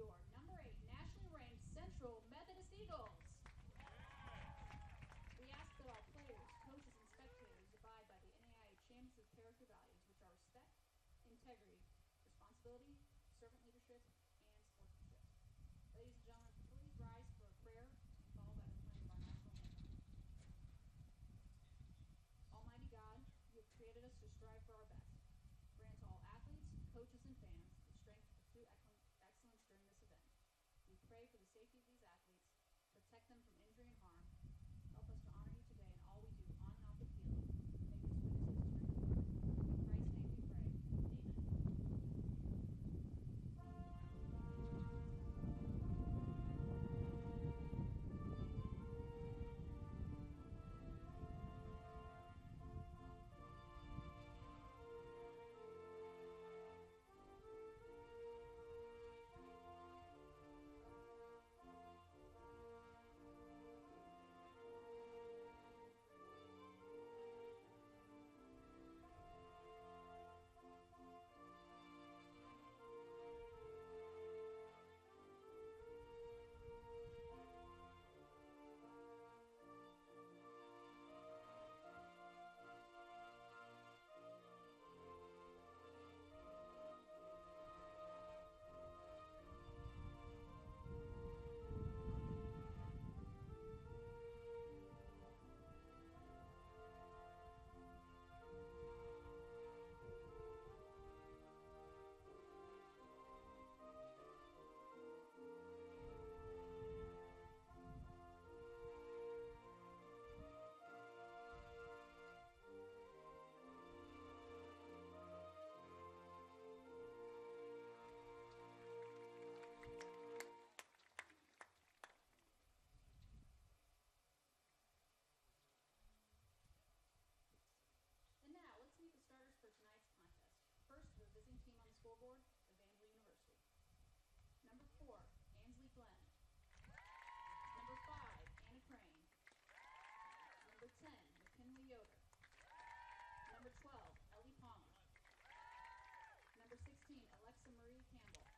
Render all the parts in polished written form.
your number 8 nationally ranked Central Methodist Eagles. We ask that all players, coaches, and spectators abide by the NAIA Champions of Character values, which are respect, integrity, responsibility, servant leadership, and sportsmanship. Ladies and gentlemen, please rise for a prayer followed by the playing of our national anthem. Almighty God, you have created us to strive for our best. Grant to all athletes, coaches, and fans the strength to pursue excellence during this event. We pray for the safety of these athletes, protect them from injury and harm. Help us to honor you today in all we do on and off the field. Make us witnesses to your word. In Christ's name we pray. Amen. And now, let's meet the starters for tonight's contest. First, the visiting team on the scoreboard, Evangel University. Number 4, Ansley Glenn. Number 5, Anna Crane. Number 10, McKinley Yoder. Number 12, Ellie Palmer. Number 16, Alexa Marie Campbell.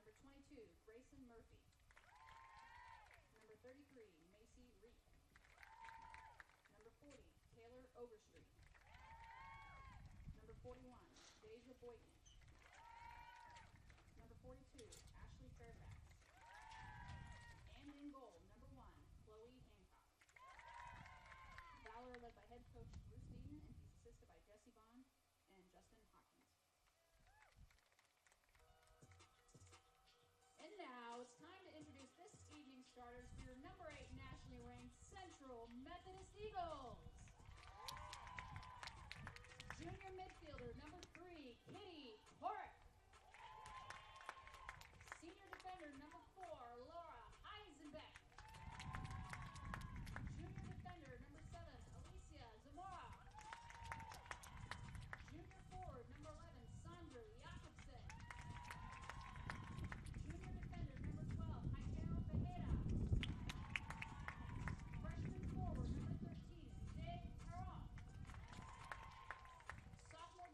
Number 22, Grayson Murphy. Number 33, Macy Reek. Number 40, Taylor Overstreet. Number 41, Deja Boykin. Number 42, Ashley Fairfax. And in goal, number 1, Chloe Hancock. Valor led by head coach Bruce Deaton, and he's assisted by Jesse Bond and Justin Hawkins. And now it's time to introduce this evening's starters for your number 8 nationally ranked Central Methodist Eagles. Junior midfielder number 3, Kitty Torek. Senior defender number 4, Laura Heisenbeck. Junior defender number 7, Alicia Zamora. Junior forward number 11, Sandra Jakobsen. Junior defender number 12, Jairo Fejera. Freshman forward number 13, Dave Perron. Sophomore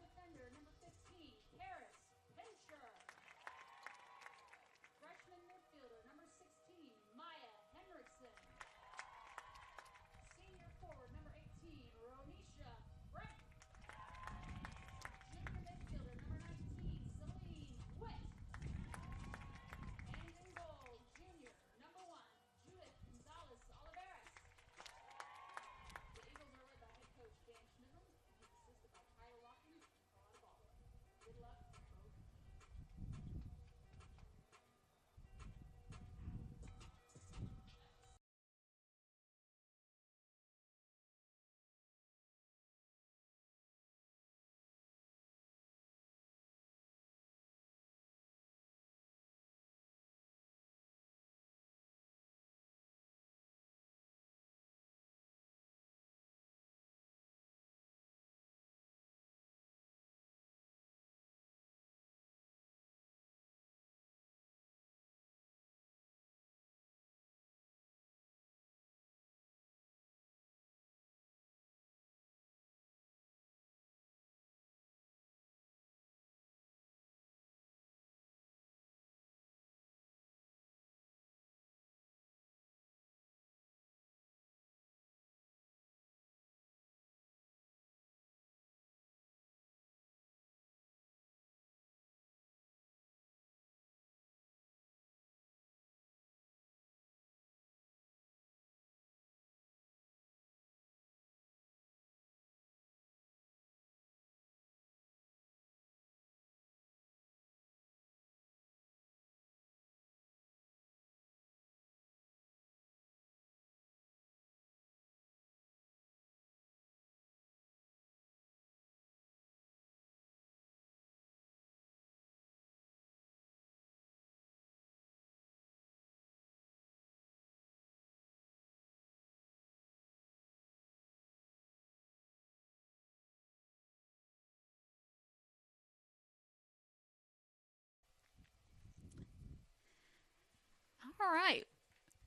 All right.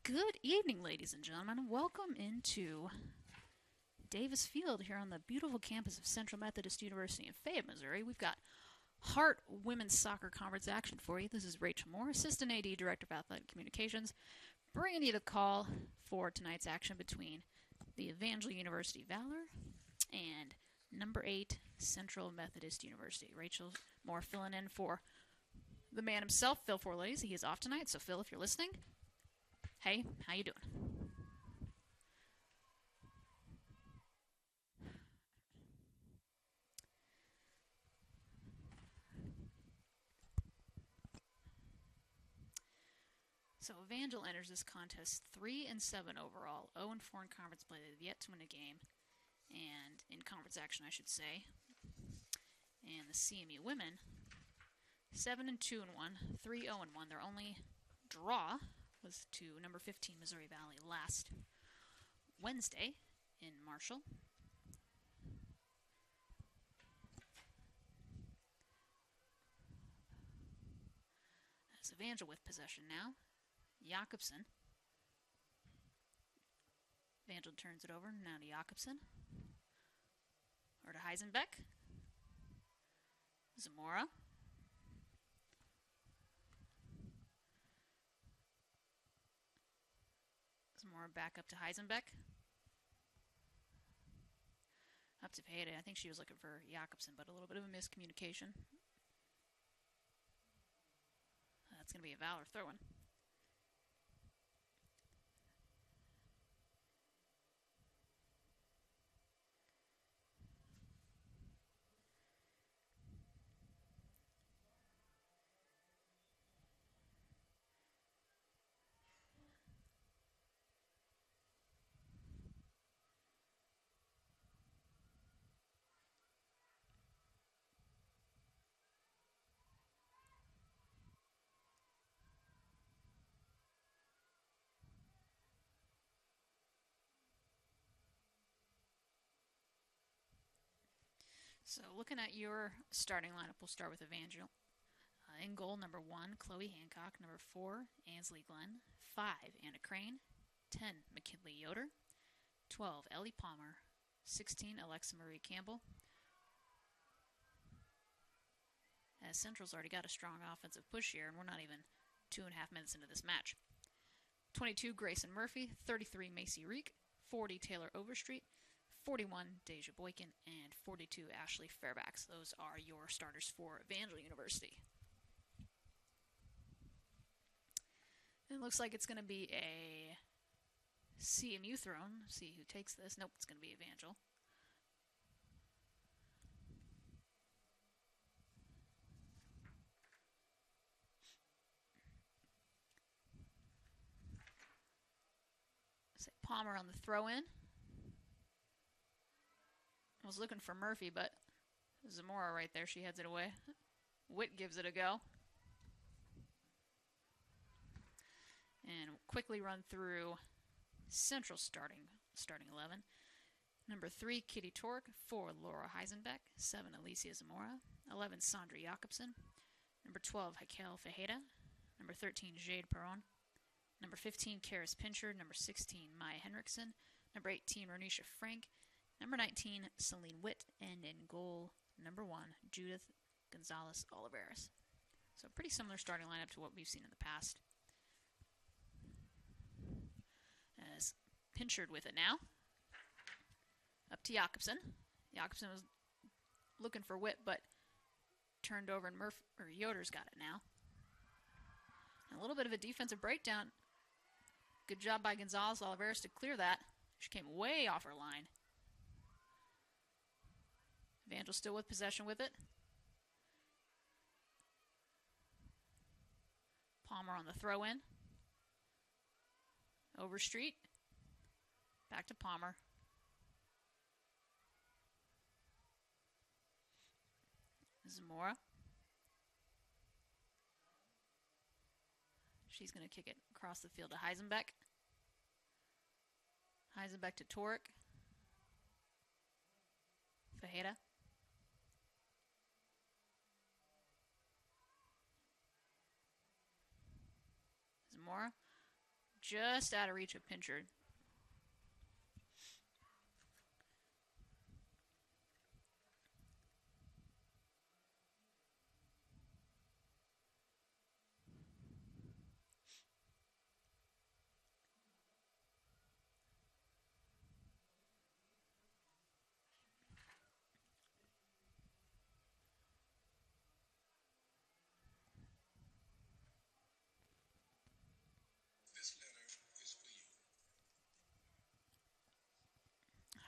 Good evening, ladies and gentlemen. Welcome into Davis Field here on the beautiful campus of Central Methodist University in Fayette, Missouri. We've got Hart Women's Soccer Conference action for you. This is Rachel Moore, Assistant AD, Director of Athletic Communications, bringing you the call for tonight's action between the Evangel University Valor and number 8 Central Methodist University. Rachel Moore filling in for the man himself, Phil Forlays. He is off tonight, so Phil, if you're listening, hey, how you doing? So Evangel enters this contest 3-7 overall, 0-4 in conference play. They've yet to win a game, and in conference action, I should say. And the CMU women, 7-2-1, 3-0-1. Their only draw was to number 15 Missouri Valley last Wednesday in Marshall. As Evangel with possession now. Jakobsen. Evangel turns it over now to Jakobsen. Or to Heisenbeck. Zamora. Zamora back up to Heisenbeck. Up to Payday. I think she was looking for Jakobsen, but a little bit of a miscommunication. That's going to be a Valor throw-in. So looking at your starting lineup, we'll start with Evangel. In goal, number 1, Chloe Hancock. Number 4, Ansley Glenn. 5, Anna Crane. 10, McKinley Yoder. 12, Ellie Palmer. 16, Alexa Marie Campbell. As Central's already got a strong offensive push here, and we're not even 2.5 minutes into this match. 22, Grayson Murphy. 33, Macy Reek. 40, Taylor Overstreet. 41, Deja Boykin, and 42, Ashley Fairbanks. Those are your starters for Evangel University. It looks like it's going to be a CMU thrown. See who takes this. Nope, it's going to be Evangel. Say Palmer on the throw-in. I was looking for Murphy, but Zamora right there. She heads it away. Witt gives it a go. And quickly run through Central starting 11. Number 3, Kitty Torque. 4, Laura Heisenbeck. 7, Alicia Zamora. 11, Sandra Jakobsen. Number 12, Hakel Fajeda. Number 13, Jade Perron. Number 15, Karis Pinchard. Number 16, Maya Henriksen. Number 18, Ronisha Frank. Number 19, Celine Witt, and in goal, number 1, Judith Gonzalez Oliveras. So pretty similar starting lineup to what we've seen in the past. As Pinchard with it now. Up to Jakobsen. Jakobsen was looking for Witt, but turned over, and Yoder's got it now. And a little bit of a defensive breakdown. Good job by Gonzalez Oliveras to clear that. She came way off her line. Evangel still with possession with it. Palmer on the throw-in. Overstreet. Back to Palmer. Zamora. She's going to kick it across the field to Heisenbeck. Heisenbeck to Torek. Fajeda. Zamora just out of reach of Pinchard.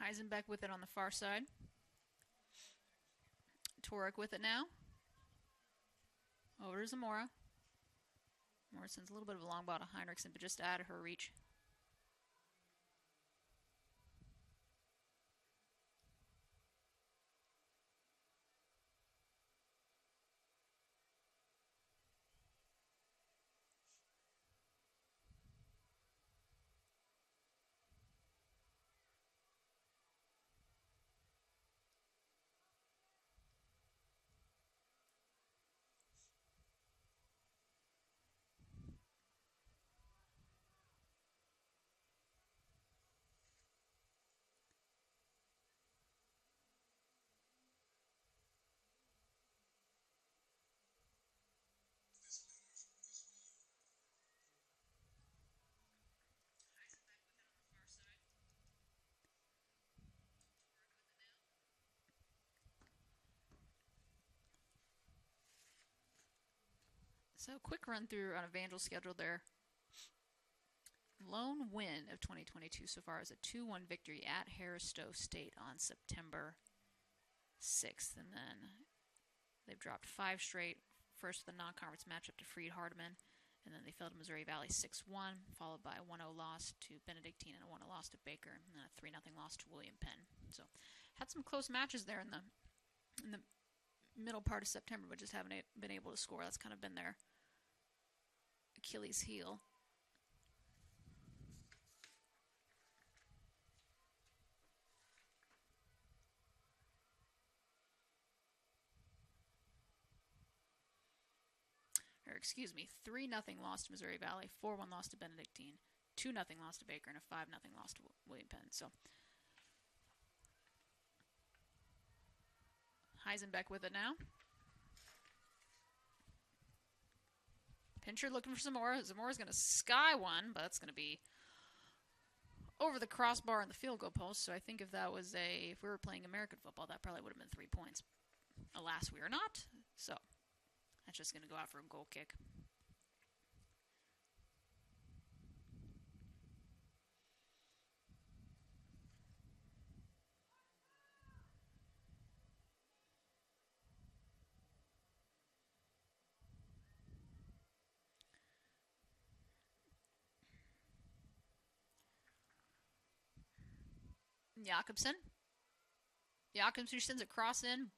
Heisenbeck with it on the far side. Torek with it now. Over to Zamora. Morrison's a little bit of a long ball to Heinrichsen, but just out of her reach. So quick run through on Evangel's schedule there. Lone win of 2022 so far is a 2-1 victory at Harris-Stowe State on September 6th. And then they've dropped 5 straight. First the non-conference matchup to Freed-Hardeman. And then they fell to Missouri Valley 6-1, followed by a 1-0 loss to Benedictine and a 1-0 loss to Baker, and then a 3-0 loss to William Penn. So had some close matches there in the middle part of September, but just haven't been able to score. That's kind of been their Achilles heel. Or excuse me, 3-0 loss to Missouri Valley, 4-1 loss to Benedictine, 2-0 loss to Baker, and a 5-0 loss to William Penn. So Heisenbeck with it now. Pinchard looking for Zamora. Zamora's going to sky one, but that's going to be over the crossbar and the field goal post. So I think if we were playing American football, that probably would have been 3 points. Alas, we are not. So that's just going to go out for a goal kick. Jakobsen sends a cross in.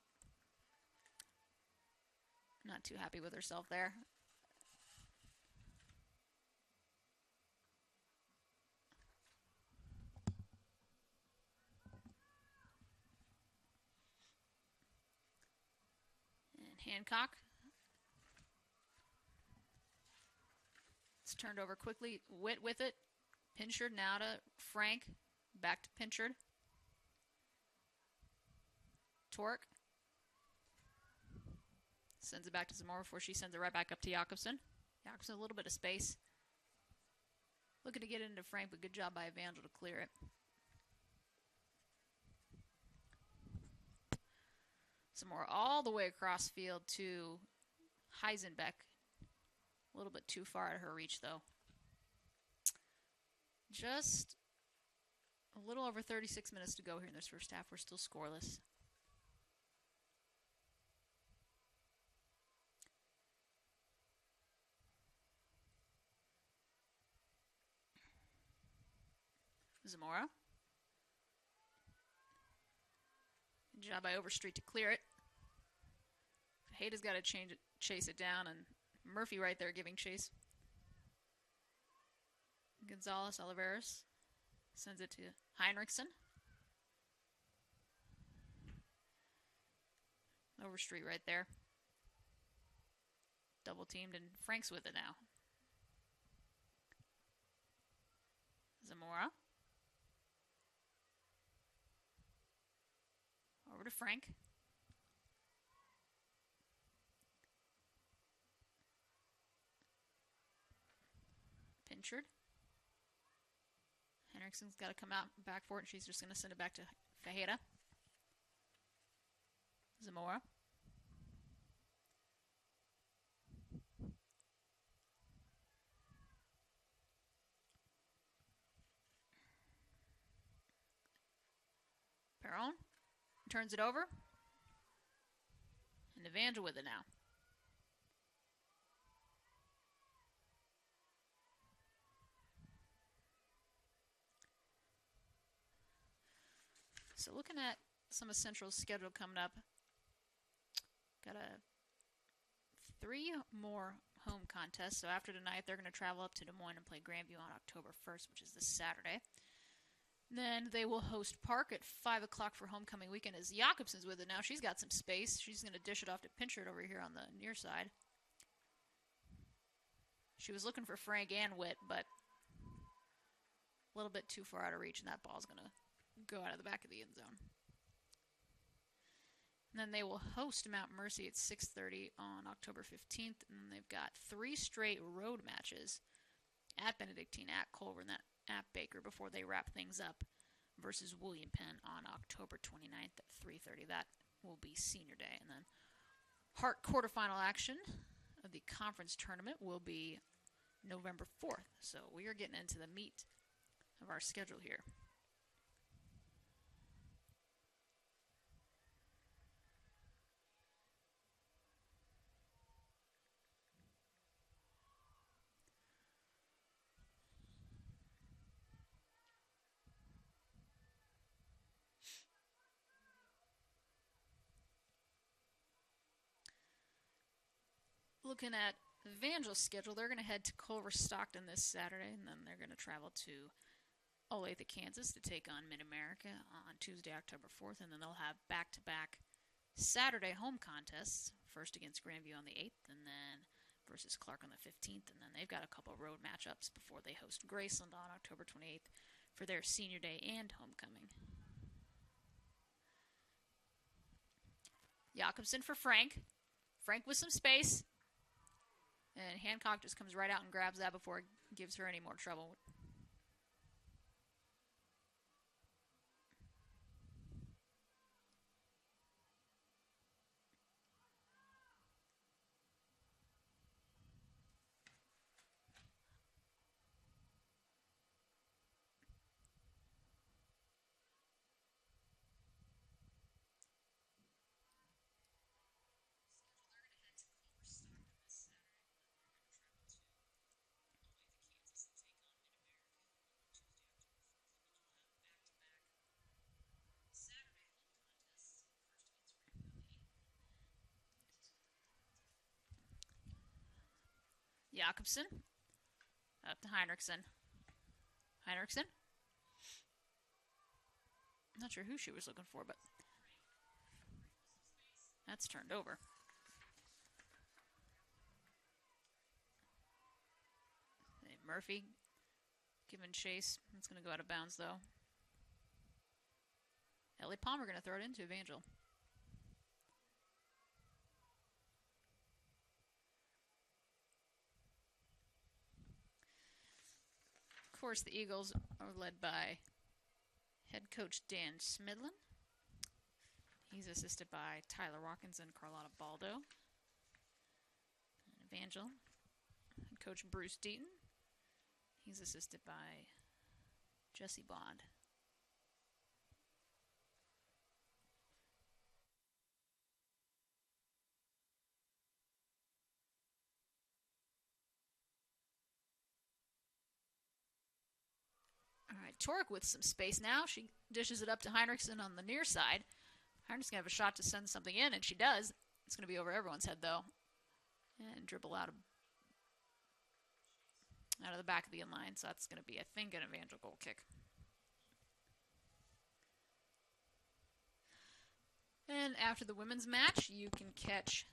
Not too happy with herself there. And Hancock. It's turned over quickly. Witt with it. Pinchard now to Frank. Back to Pinchard. Torque. Sends it back to Zamora before she sends it right back up to Jakobsen. Jakobsen a little bit of space. Looking to get into Frank, but good job by Evangel to clear it. Zamora all the way across field to Heisenbeck. A little bit too far out of her reach, though. Just a little over 36 minutes to go here in this first half. We're still scoreless. Zamora. Good job by Overstreet to clear it. Hayda's got to chase it down, and Murphy right there giving chase. Gonzalez Oliveras sends it to Heinrichsen. Overstreet right there. Double teamed, and Frank's with it now. Zamora. Over to Frank. Pinchard. Henriksen's got to come out back for it, and she's just going to send it back to Fajeda. Zamora. Perron turns it over. And Evangel with it now. So looking at some of Central's schedule coming up, got 3 more home contests. So after tonight, they're going to travel up to Des Moines and play Grandview on October 1st, which is this Saturday. Then they will host Park at 5 o'clock for homecoming weekend as Jakobsen's with it now. She's got some space. She's going to dish it off to Pinchard over here on the near side. She was looking for Frank and Witt, but a little bit too far out of reach, and that ball's going to go out of the back of the end zone. And then they will host Mount Mercy at 6:30 on October 15th, and then they've got 3 straight road matches at Benedictine, at Colburn, at Baker before they wrap things up versus William Penn on October 29th at 3:30. That will be senior day. And then Hart quarterfinal action of the conference tournament will be November 4th. So we are getting into the meat of our schedule here. Looking at Evangel's schedule, they're going to head to Culver Stockton this Saturday, and then they're going to travel to Olathe, Kansas to take on Mid-America on Tuesday, October 4th, and then they'll have back-to-back Saturday home contests, first against Grandview on the 8th, and then versus Clark on the 15th, and then they've got a couple road matchups before they host Graceland on October 28th for their senior day and homecoming. Jakobsen for Frank. Frank with some space. And Hancock just comes right out and grabs that before it gives her any more trouble. Jakobsen. Up to Heinrichsen. Heinrichsen. Not sure who she was looking for, but that's turned over. Murphy giving chase. It's going to go out of bounds, though. Ellie Palmer going to throw it into Evangel. Of course, the Eagles are led by head coach Dan Smidlin. He's assisted by Tyler Watkins and Carlotta Baldo. And Evangel, head coach Bruce Deaton. He's assisted by Jesse Bond. All right, Torek with some space now. She dishes it up to Heinrichsen on the near side. Heinrichsen going to have a shot to send something in, and she does. It's going to be over everyone's head, though. And dribble out of the back of the inline. So that's going to be, I think, an Evangel goal kick. And after the women's match, you can catch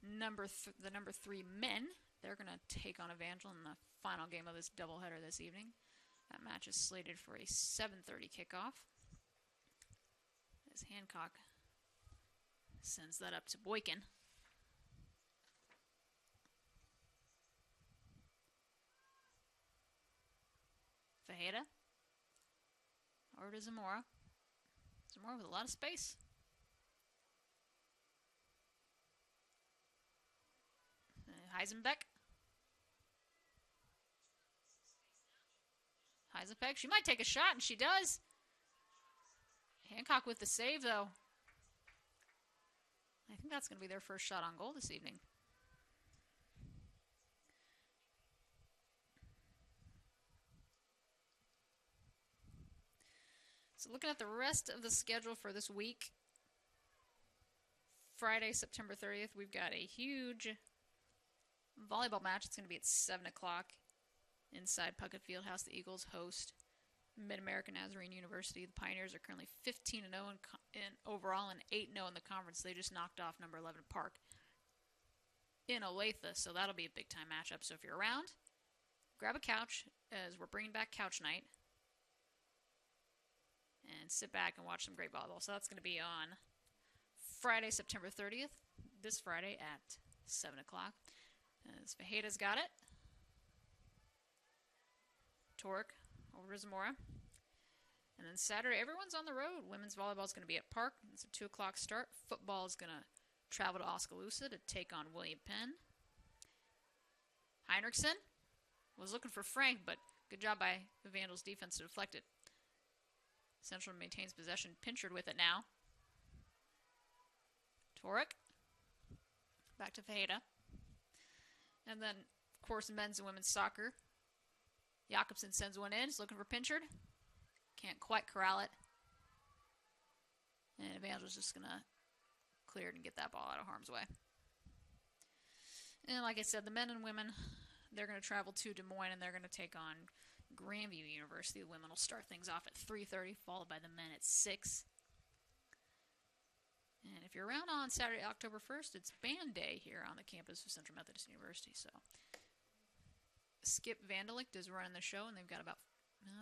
the number 3 men. They're going to take on Evangel in the final game of this doubleheader this evening. That match is slated for a 7:30 kickoff. As Hancock sends that up to Boykin. Fajeda. Over to Zamora. Zamora with a lot of space. Heisenbeck. Heisenbeck. She might take a shot, and she does. Hancock with the save, though. I think that's going to be their first shot on goal this evening. So looking at the rest of the schedule for this week, Friday, September 30th, we've got a huge volleyball match. It's going to be at 7 o'clock inside Puckett Fieldhouse. The Eagles host Mid-American Nazarene University. The Pioneers are currently 15-0 in overall and 8-0 in the conference. They just knocked off number 11 Park in Olathe, so that'll be a big-time matchup. So if you're around, grab a couch, as we're bringing back couch night, and sit back and watch some great volleyball. So that's going to be on Friday, September 30th, this Friday at 7 o'clock. As Fajeda's got it. Torek over to Zamora. And then Saturday, everyone's on the road. Women's volleyball is going to be at Park. It's a 2 o'clock start. Football is going to travel to Oskaloosa to take on William Penn. Heinrichsen was looking for Frank, but good job by Evangel's defense to deflect it. Central maintains possession. Pinchard with it now. Torek. Back to Fajeda. And then, of course, men's and women's soccer. Jakobsen sends one in. He's looking for Pinchard. Can't quite corral it. And Evangel's just going to clear it and get that ball out of harm's way. And like I said, the men and women, they're going to travel to Des Moines, and they're going to take on Grandview University. The women will start things off at 3:30, followed by the men at 6. And if you're around on Saturday, October 1st, it's band day here on the campus of Central Methodist University. So Skip Vandelicht is running the show, and they've got about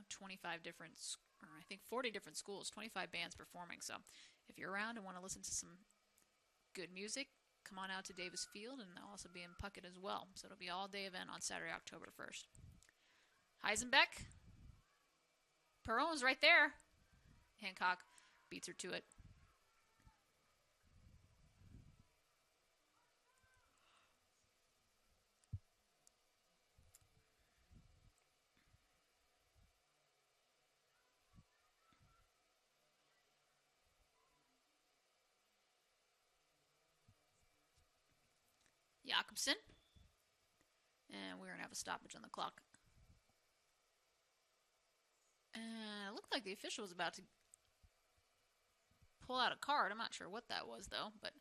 25 different, or I think 40 different schools, 25 bands performing. So if you're around and want to listen to some good music, come on out to Davis Field, and they'll also be in Puckett as well. So it'll be an all-day event on Saturday, October 1st. Heisenbeck. Perron's right there. Hancock beats her to it. Jakobsen. And we're going to have a stoppage on the clock. And it looked like the official was about to pull out a card. I'm not sure what that was, though, but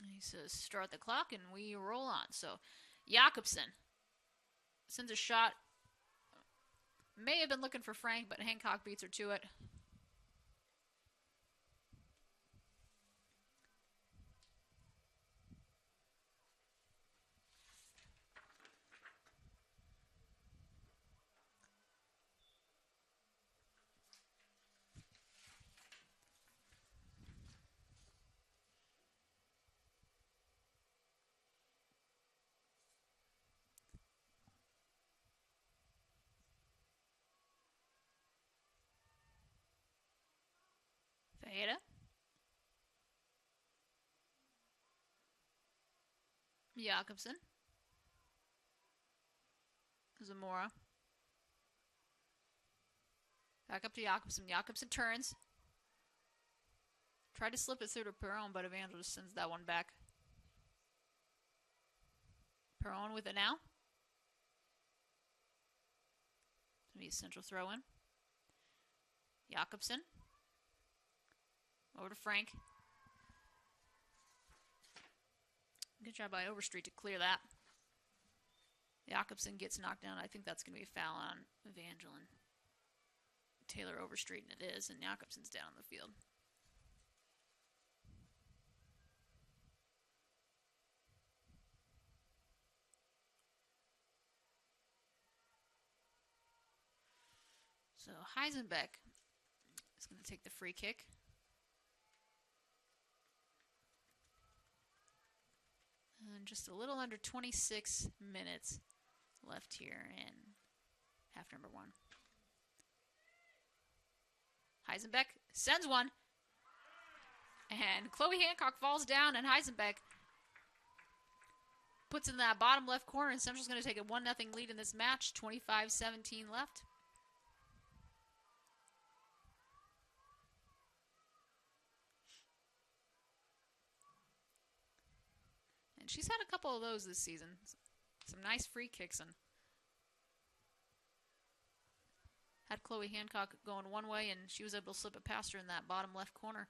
he says start the clock, and we roll on. So Jakobsen sends a shot. May have been looking for Frank, but Hancock beats her to it. Fajeda. Jakobsen. Zamora. Back up to Jakobsen. Jakobsen turns. Tried to slip it through to Perron, but Evangel just sends that one back. Perron with it now. It's going to be a central throw in. Jakobsen. Over to Frank. Good job by Overstreet to clear that. Jakobsen gets knocked down. I think that's going to be a foul on Evangel and Taylor Overstreet, and it is, and Jakobsen's down on the field. Heisenbeck is going to take the free kick. And just a little under 26 minutes left here in half number 1. Heisenbeck sends one. And Chloe Hancock falls down, and Heisenbeck puts in that bottom left corner, and Central's going to take a 1-0 lead in this match. 25-17 left. And she's had a couple of those this season. Some nice free kicks, and had Chloe Hancock going one way, and she was able to slip it past her in that bottom left corner.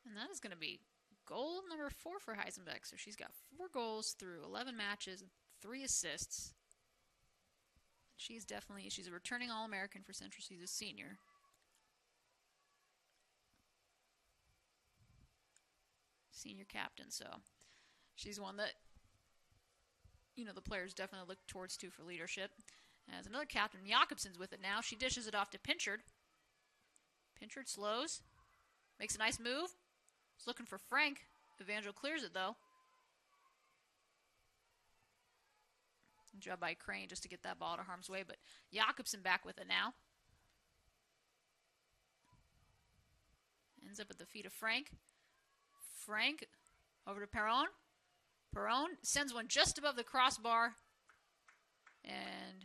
And that is going to be goal number 4 for Heisenbeck. So she's got 4 goals through 11 matches, 3 assists. She's a returning All-American for Central. She's a senior. Senior captain, so she's one that, the players definitely look towards to for leadership. As another captain, Jakobsen's with it now. She dishes it off to Pinchard. Pinchard slows. Makes a nice move. He's looking for Frank. Evangel clears it, though. Good job by Crane just to get that ball out of harm's way, but Jakobsen back with it now. Ends up at the feet of Frank. Frank over to Perron. Perron sends one just above the crossbar. And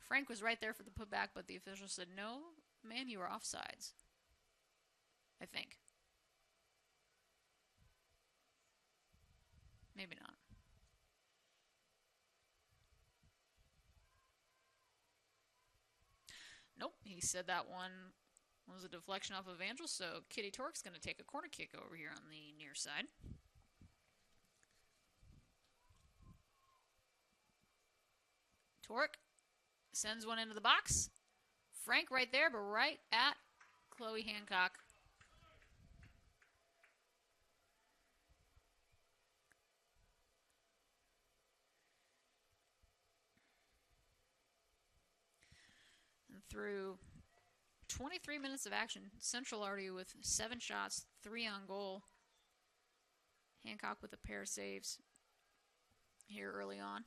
Frank was right there for the putback, but the official said, no, ma'am, you are offsides. I think. Maybe not. Nope, he said that one was a deflection off of Evangel, so Kitty Torque's going to take a corner kick over here on the near side. Torque sends one into the box. Frank right there, but right at Chloe Hancock. And through 23 minutes of action, Central already with 7 shots, 3 on goal. Hancock with a pair of saves here early on.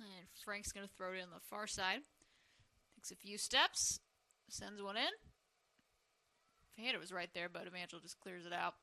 And Frank's going to throw it in the far side. Takes a few steps. Sends one in. Fajeda was right there, but Evangel just clears it out.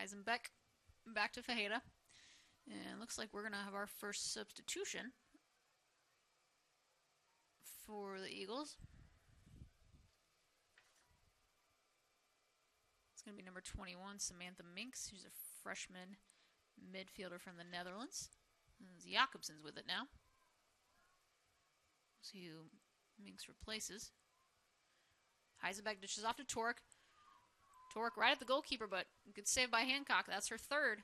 Heisenbeck back to Fajeda. And looks like we're going to have our first substitution for the Eagles. It's going to be number 21, Samantha Minks. She's a freshman midfielder from the Netherlands. Jakobsen's with it now. See who Minks replaces. Heisenbeck dishes off to Torque. Torque right at the goalkeeper, but good save by Hancock. That's her third.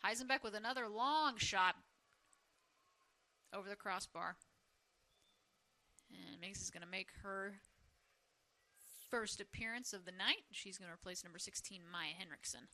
Heisenbeck with another long shot over the crossbar. And Minks is going to make her first appearance of the night. She's going to replace number 16, Maya Henriksen.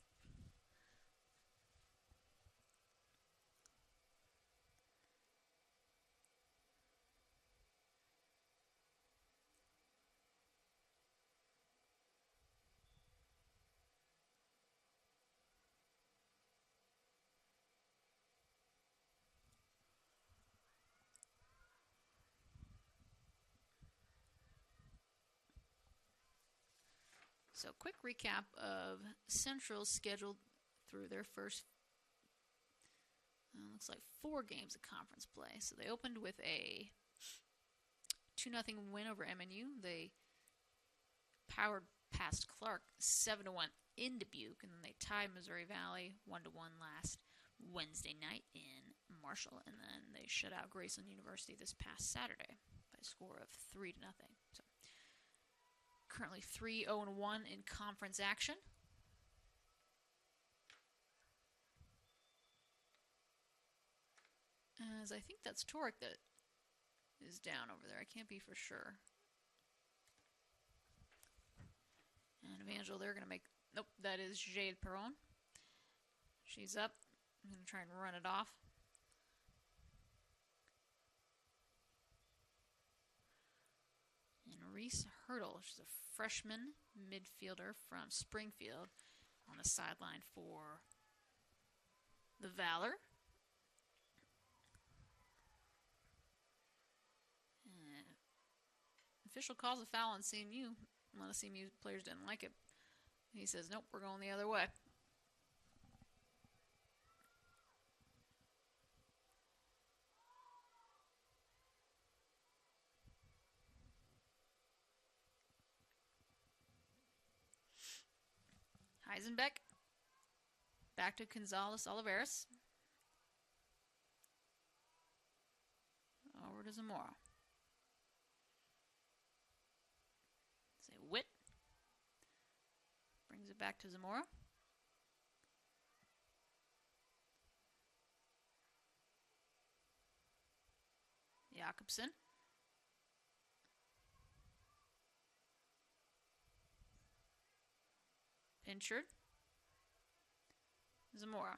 So, quick recap of Central's schedule through their first, looks like 4 games of conference play. So, they opened with a 2-0 win over MNU. They powered past Clark 7-1 in Dubuque, and then they tied Missouri Valley 1-1 last Wednesday night in Marshall, and then they shut out Graceland University this past Saturday by a score of 3-0. So, currently 3-0-1 in conference action. As I think that's Torque that is down over there. I can't be for sure. And Evangel, they're going to make... Nope, that is Jade Perron. She's up. I'm going to try and run it off. And Reese Hurdle, she's a freshman midfielder from Springfield, on the sideline for the Valor. And official calls a foul on CMU. A lot of CMU players didn't like it. He says, nope, we're going the other way. Heisenbeck. Back to Gonzalez Oliveras. Over to Zamora. Say Witt. Brings it back to Zamora. Jakobsen. Pinchard. Zamora.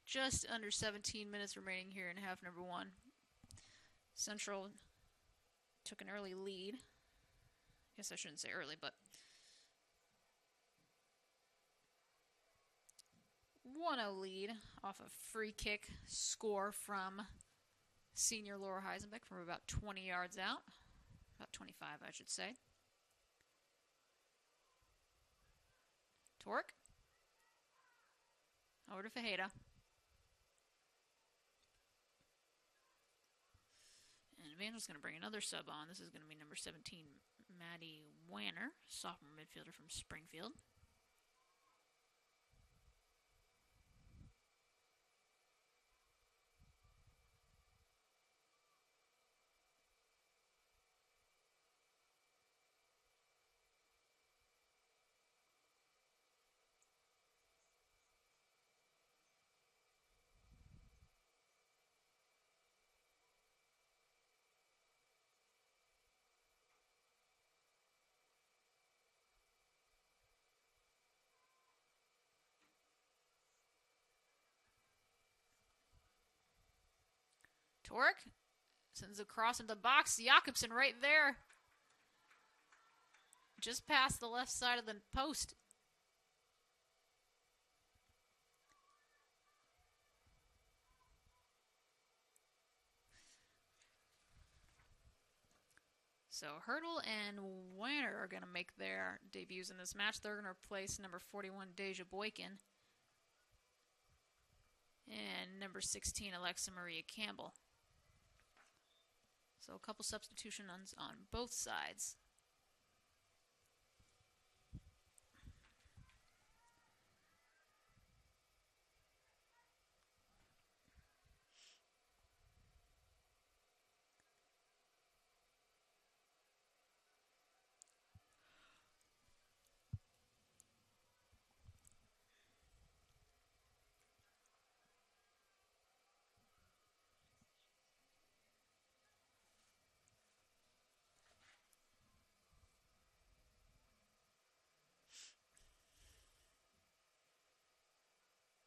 Just under 17 minutes remaining here in half number 1. Central took an early lead. I guess I shouldn't say early, but 1-0 lead off a free kick score from senior Laura Heisenbeck from about 20 yards out. About 25, I should say. Torque. Over to Fajeda. And Evangel's going to bring another sub on. This is going to be number 17, Maddie Wanner, sophomore midfielder from Springfield. Torque sends a cross into the box. Jakobsen right there. just past the left side of the post. So Hurdle and Wanner are going to make their debuts in this match. They're going to replace number 41, Deja Boykin, and number 16, Alexa Maria Campbell. So a couple substitutions on both sides.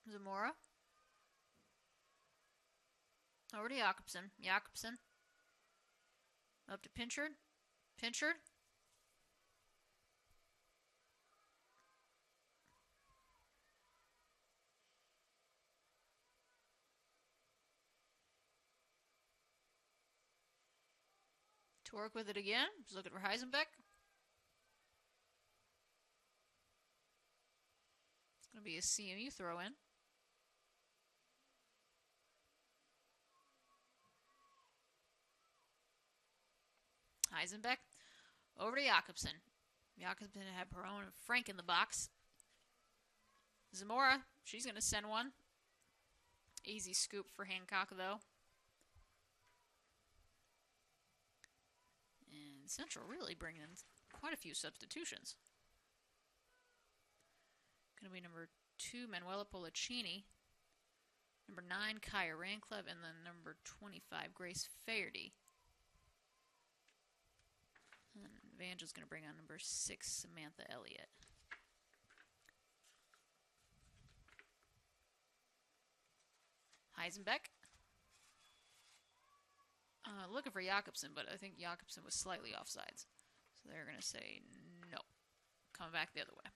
Zamora. Over to Jakobsen. Jakobsen. Up to Pinchard. Pinchard. To work with it again. Just looking for Heisenbeck. It's going to be a CMU throw in. Heisenbeck. Over to Jakobsen. Jakobsen had Perron and Frank in the box. Zamora, she's going to send one. Easy scoop for Hancock, though. And Central really bringing in quite a few substitutions. Going to be number 2, Manuela Pollicini. Number 9, Kaya Rancliffe. And then number 25, Grace Faherty. And Evangel's going to bring on number 6, Samantha Elliott. Heisenbeck. Looking for Jakobsen, but I think Jakobsen was slightly offsides. So they're going to say no. Come back the other way.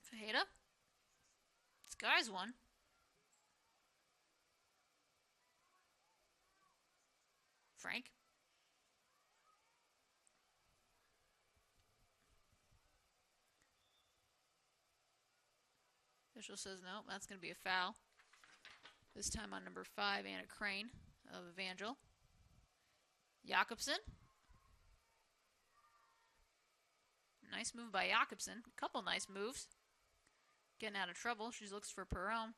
Fajeda. This guy's one. Frank. Official says no, that's going to be a foul. This time on number 5, Anna Crane of Evangel. Jakobsen. Nice move by Jakobsen. A couple nice moves. Getting out of trouble. She looks for Perron.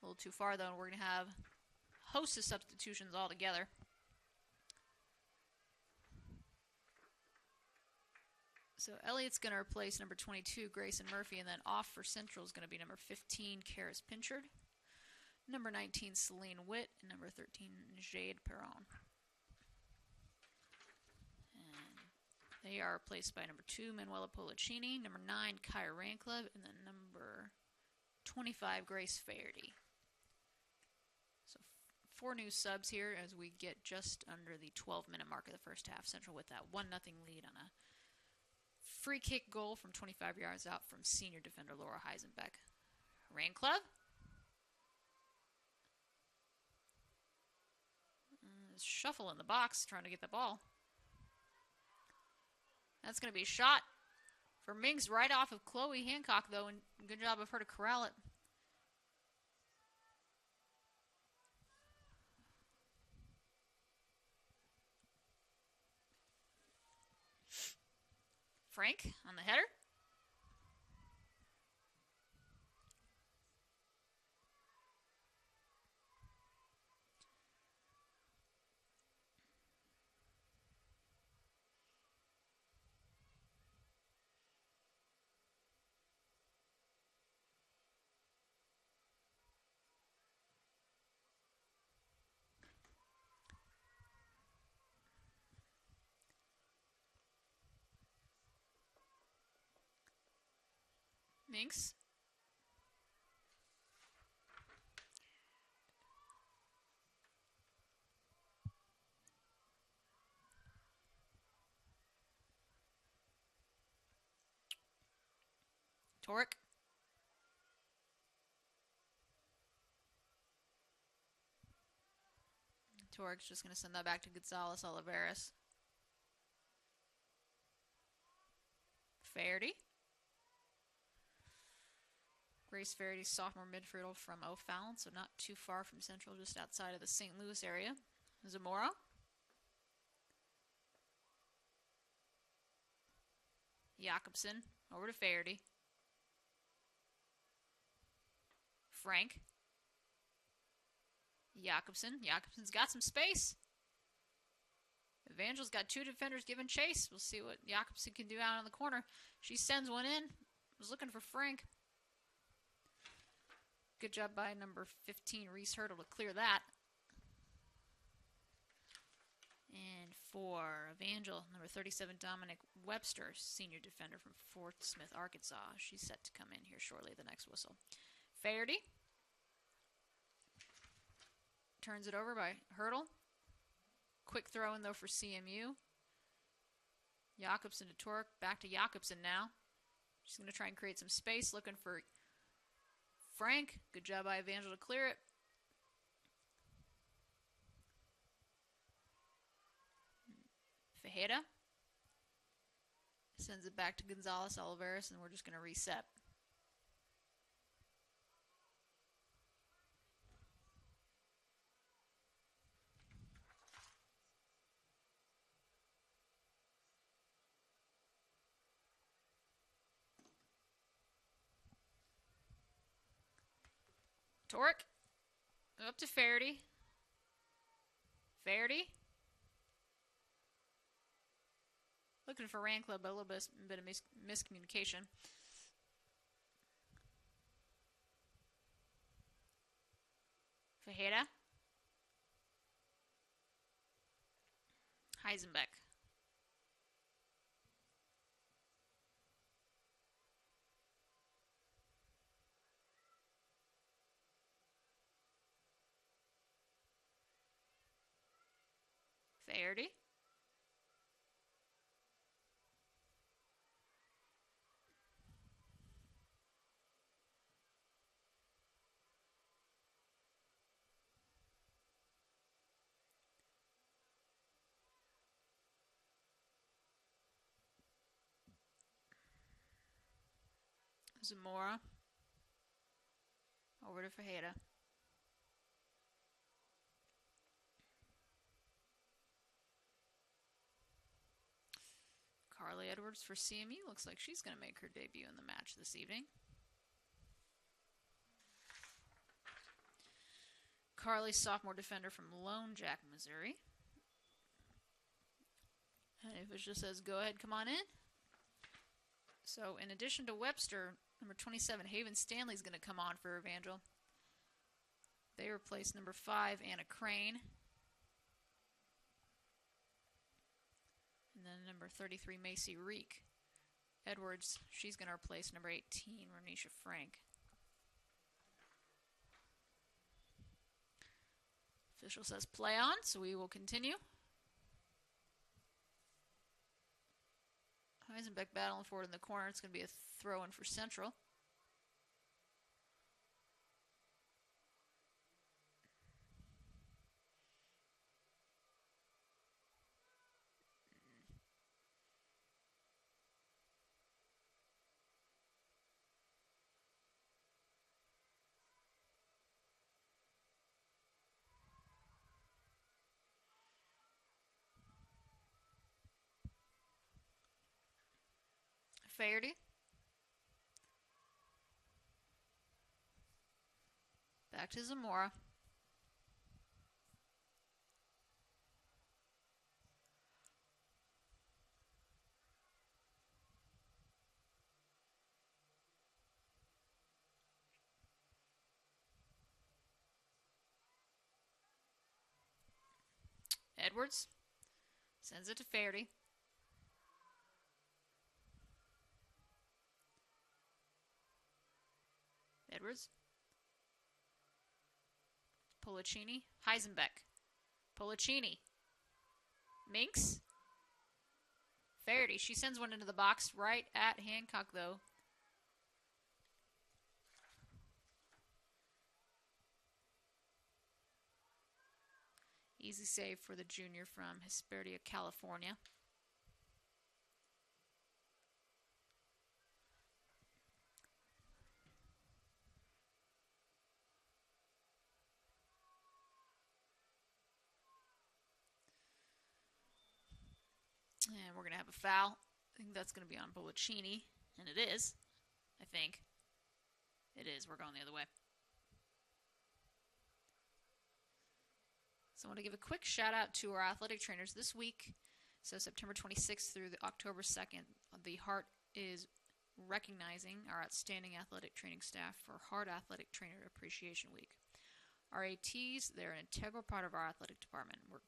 A little too far, though, and we're going to have a host of substitutions altogether. So Elliott's going to replace number 22, Grayson Murphy, and then off for Central is going to be number 15, Karis Pinchard, number 19, Celine Witt, and number 13, Jade Perron. They are replaced by number 2, Manuela Pollicini, number 9, Kaya Rancliffe, and then number 25, Grace Faherty. So 4 new subs here as we get just under the 12-minute mark of the first half. Central with that 1-0 lead on a free kick goal from 25 yards out from senior defender Laura Heisenbeck. Rancliffe. Shuffle in the box, trying to get the ball. That's going to be a shot for Mings right off of Chloe Hancock, though, and good job of her to corral it. Frank on the header. Minx. Torque. Torque's just going to send that back to Gonzalez Oliveras. Faherty. Grace Faherty, sophomore midfielder from O'Fallon, so not too far from Central, just outside of the St. Louis area. Zamora. Jakobsen, over to Faherty. Frank. Jakobsen. Jakobsen's got some space. Evangel's got two defenders giving chase. We'll see what Jakobsen can do out in the corner. She sends one in. Was looking for Frank. Good job by number 15, Reese Hurdle, to clear that. And for Evangel, number 37, Dominic Webster, senior defender from Fort Smith, Arkansas. She's set to come in here shortly, the next whistle. Faherty. Turns it over by Hurdle. Quick throw in, though, for CMU. Jakobsen to Torque. Back to Jakobsen now. She's going to try and create some space, looking for Frank. Good job by Evangel to clear it. Fajeda sends it back to Gonzalez Oliveras, and we're just going to reset. Torque. Up to Faherty. Faherty. Looking for Ranclub, but a little bit of miscommunication. Fajeda. Heisenbeck. Faherty. Zamora. Over to Fajeda. Carly Edwards for CMU. Looks like she's going to make her debut in the match this evening. Carly, sophomore defender from Lone Jack, Missouri. And if it just says, go ahead, come on in. So in addition to Webster, number 27, Haven Stanley is going to come on for Evangel. They replace number 5, Anna Crane. And then number 33, Macy Reek. Edwards, she's going to replace number 18, Renisha Frank. Official says play on, so we will continue. Heisenbeck battling forward in the corner. It's going to be a throw-in for Central. Faherty. Back to Zamora. Edwards sends it to Faherty. Edwards. Policini. Heisenbeck. Policini. Minks. Faraday. She sends one into the box right at Hancock, though. Easy save for the junior from Hesperia, California. And we're going to have a foul. I think that's going to be on Policini. And it is. I think. It is. We're going the other way. So I want to give a quick shout out to our athletic trainers this week. So September 26th through the October 2nd, the Hart is recognizing our outstanding athletic training staff for Hart Athletic Trainer Appreciation Week. Our ATs, they're an integral part of our athletic department. We're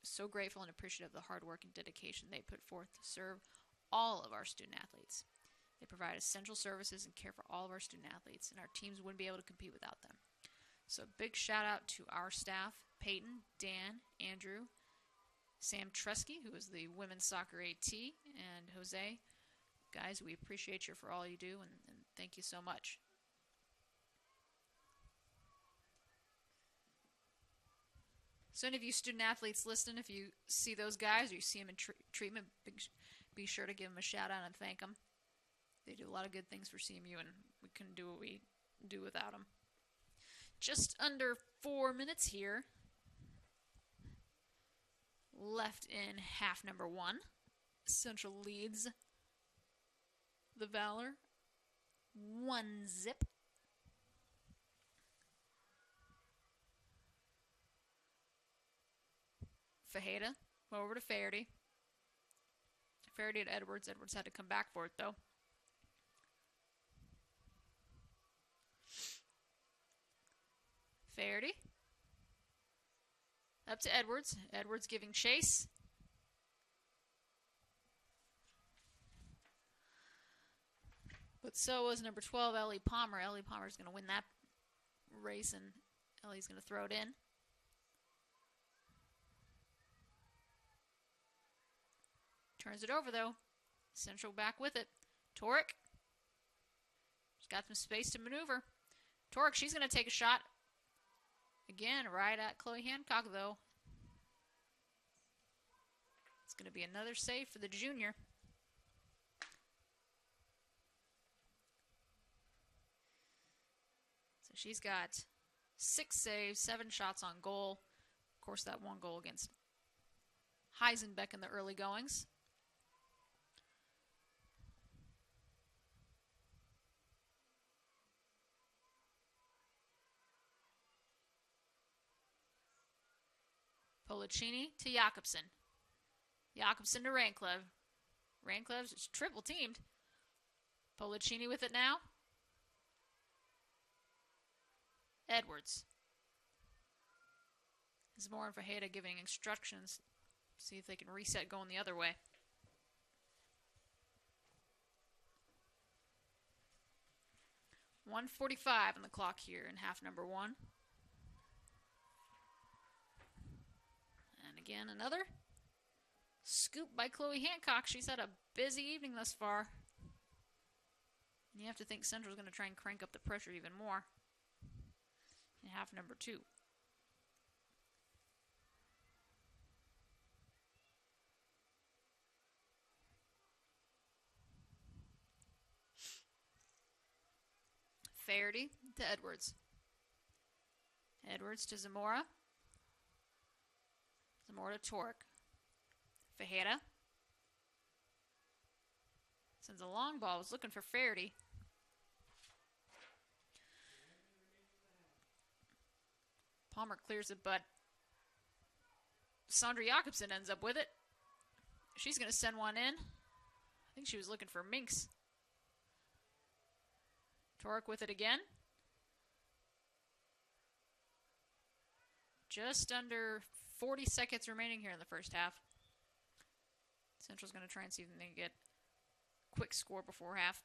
so grateful and appreciative of the hard work and dedication they put forth to serve all of our student athletes. They provide essential services and care for all of our student athletes, and our teams wouldn't be able to compete without them. So a big shout out to our staff, Peyton, Dan, Andrew, Sam Tresky, who is the women's soccer AT, and Jose. Guys, we appreciate you for all you do, and thank you so much. So any of you student athletes listening, if you see those guys or you see them in treatment, be sure to give them a shout out and thank them. They do a lot of good things for CMU, and we couldn't do what we do without them. Just under 4 minutes here left in half number 1. Central leads the Valor 1-0. Fajeda over to Faraday. Faraday to Edwards. Edwards had to come back for it, though. Faraday. Up to Edwards. Edwards giving chase. But so was number 12, Ellie Palmer. Ellie Palmer's going to win that race, and Ellie's going to throw it in. Turns it over, though. Central back with it. Torek. She's got some space to maneuver. Torek, she's going to take a shot. Again, right at Chloe Hancock, though. It's going to be another save for the junior. So she's got 6 saves, 7 shots on goal. Of course, that 1 goal against Heisenbeck in the early goings. Policini to Jakobsen. Jakobsen to Raincliffe. Raincliffe's is triple teamed. Policini with it now. Edwards. Zamora and Fajeda giving instructions. See if they can reset going the other way. .145 on the clock here in half number 1. Again, another scoop by Chloe Hancock. She's had a busy evening thus far. And you have to think Central's going to try and crank up the pressure even more in half number 2. Faraday to Edwards. Edwards to Zamora. Zamora to Torek. Fajeda. Sends a long ball. Was looking for Faraday. Palmer clears it, but Sandra Jakobsen ends up with it. She's going to send one in. I think she was looking for Minks. Torek with it again. Just under 40 seconds remaining here in the first half. Central's going to try and see if they can get a quick score before half.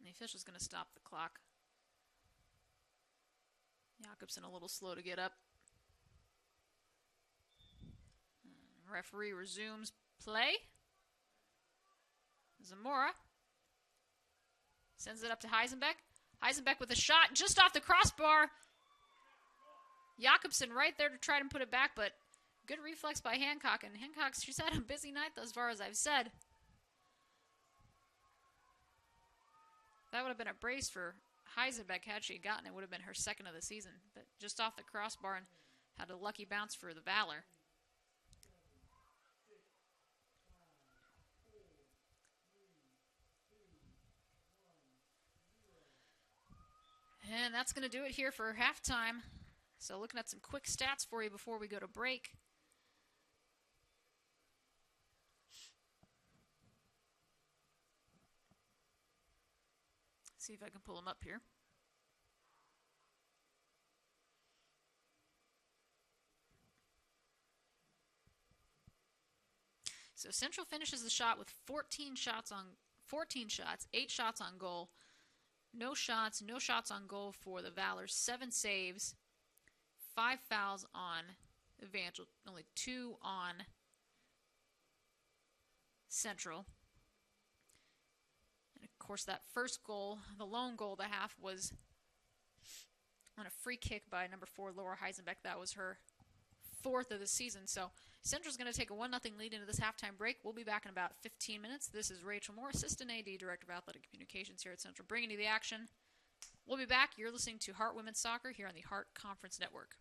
And the official's going to stop the clock. Jakobsen a little slow to get up. Referee resumes play. Zamora sends it up to Heisenbeck. Heisenbeck with a shot just off the crossbar. Jakobsen right there to try and put it back, but good reflex by Hancock. And Hancock, she's had a busy night thus far, as I've said. That would have been a brace for Heisenbeck had she gotten it. Would have been her second of the season. But just off the crossbar and had a lucky bounce for the Valor. And that's going to do it here for halftime. So looking at some quick stats for you before we go to break. See if I can pull them up here. So Central finishes the shot with 14 shots, 8 shots on goal. No shots on goal for the Valor. 7 saves, 5 fouls on Evangel, only 2 on Central. And of course, that first goal, the lone goal of the half, was on a free kick by number 4, Laura Heisenbeck. That was her 4th of the season. So Central's going to take a 1-0 lead into this halftime break. We'll be back in about 15 minutes. This is Rachel Moore, Assistant AD, Director of Athletic Communications here at Central, bringing you the action. We'll be back. You're listening to Hart Women's Soccer here on the Hart Conference Network.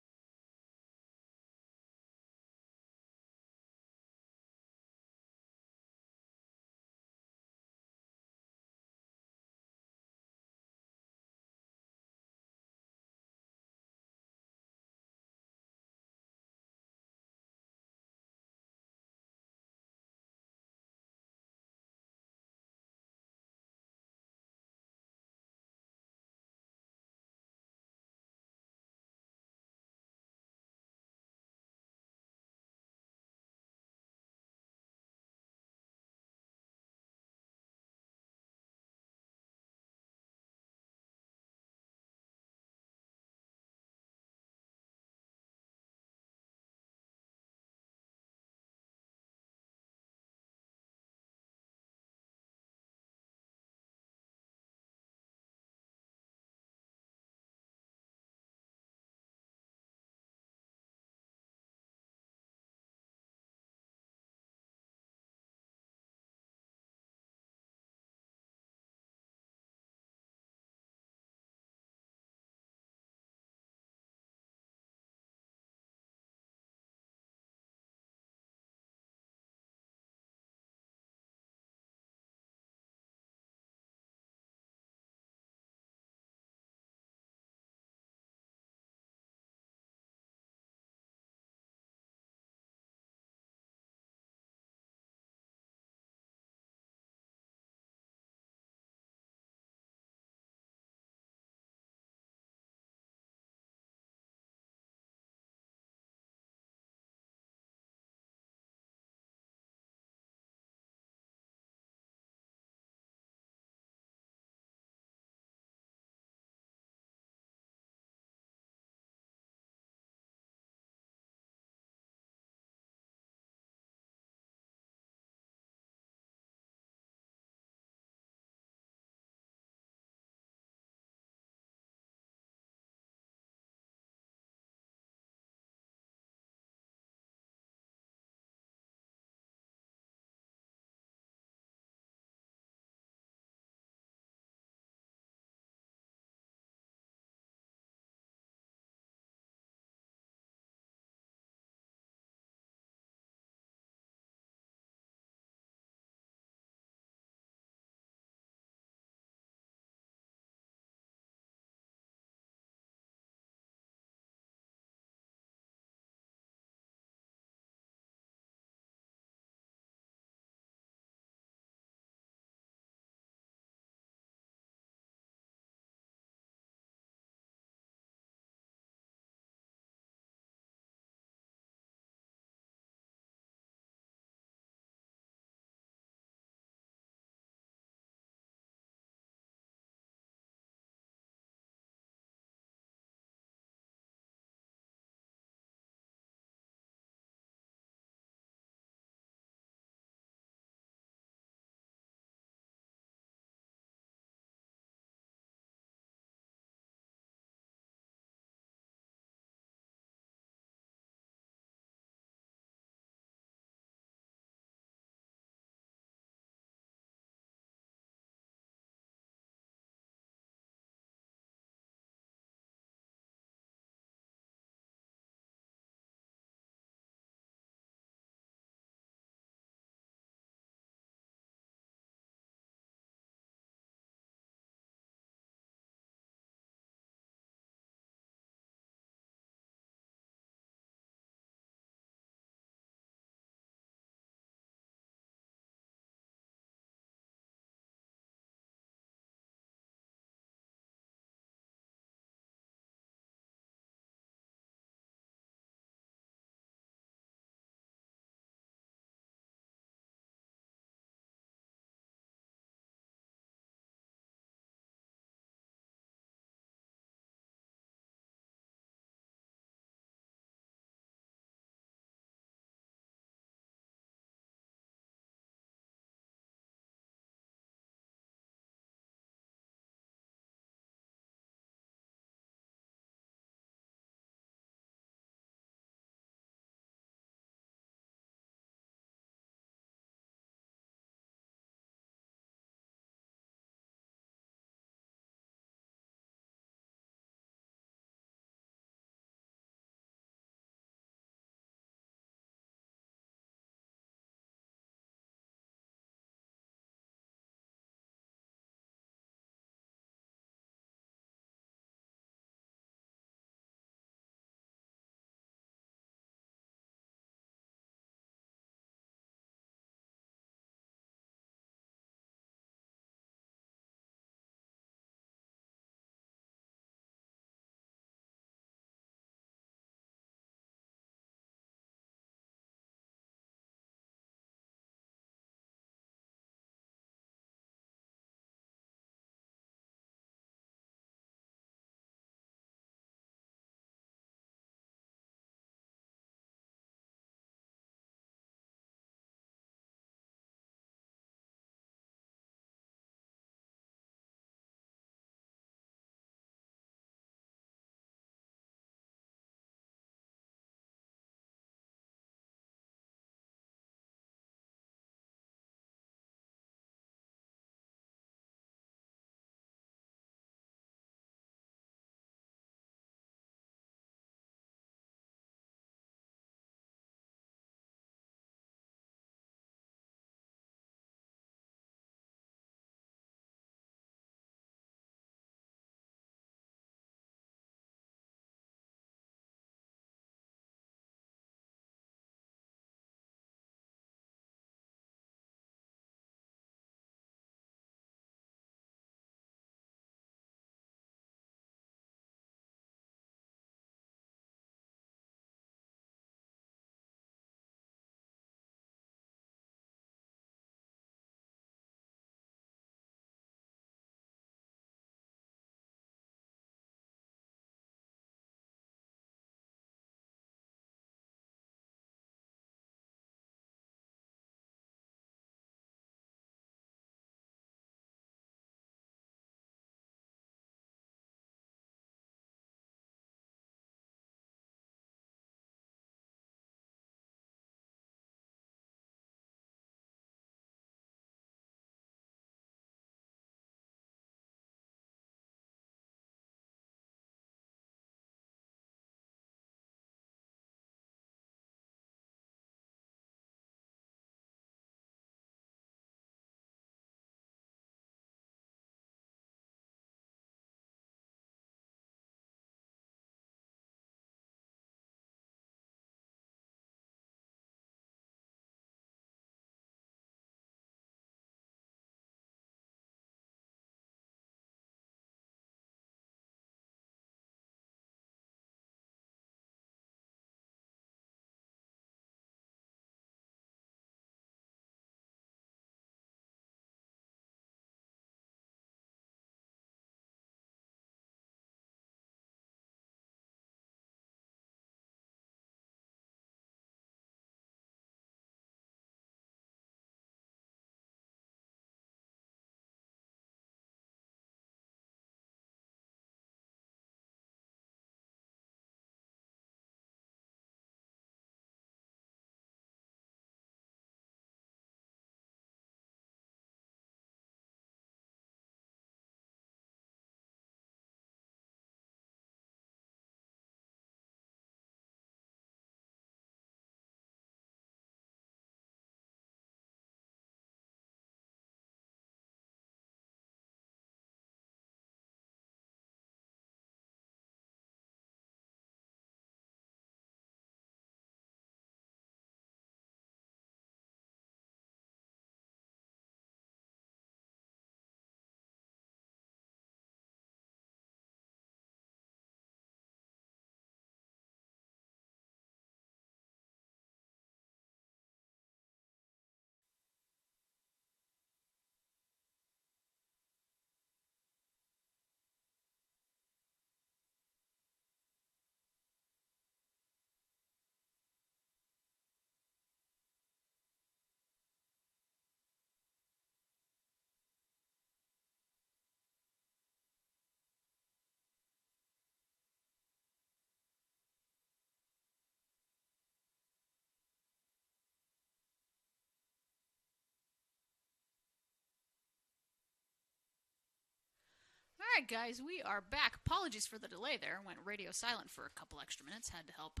Alright, guys, we are back. Apologies for the delay there. Went radio silent for a couple extra minutes. Had to help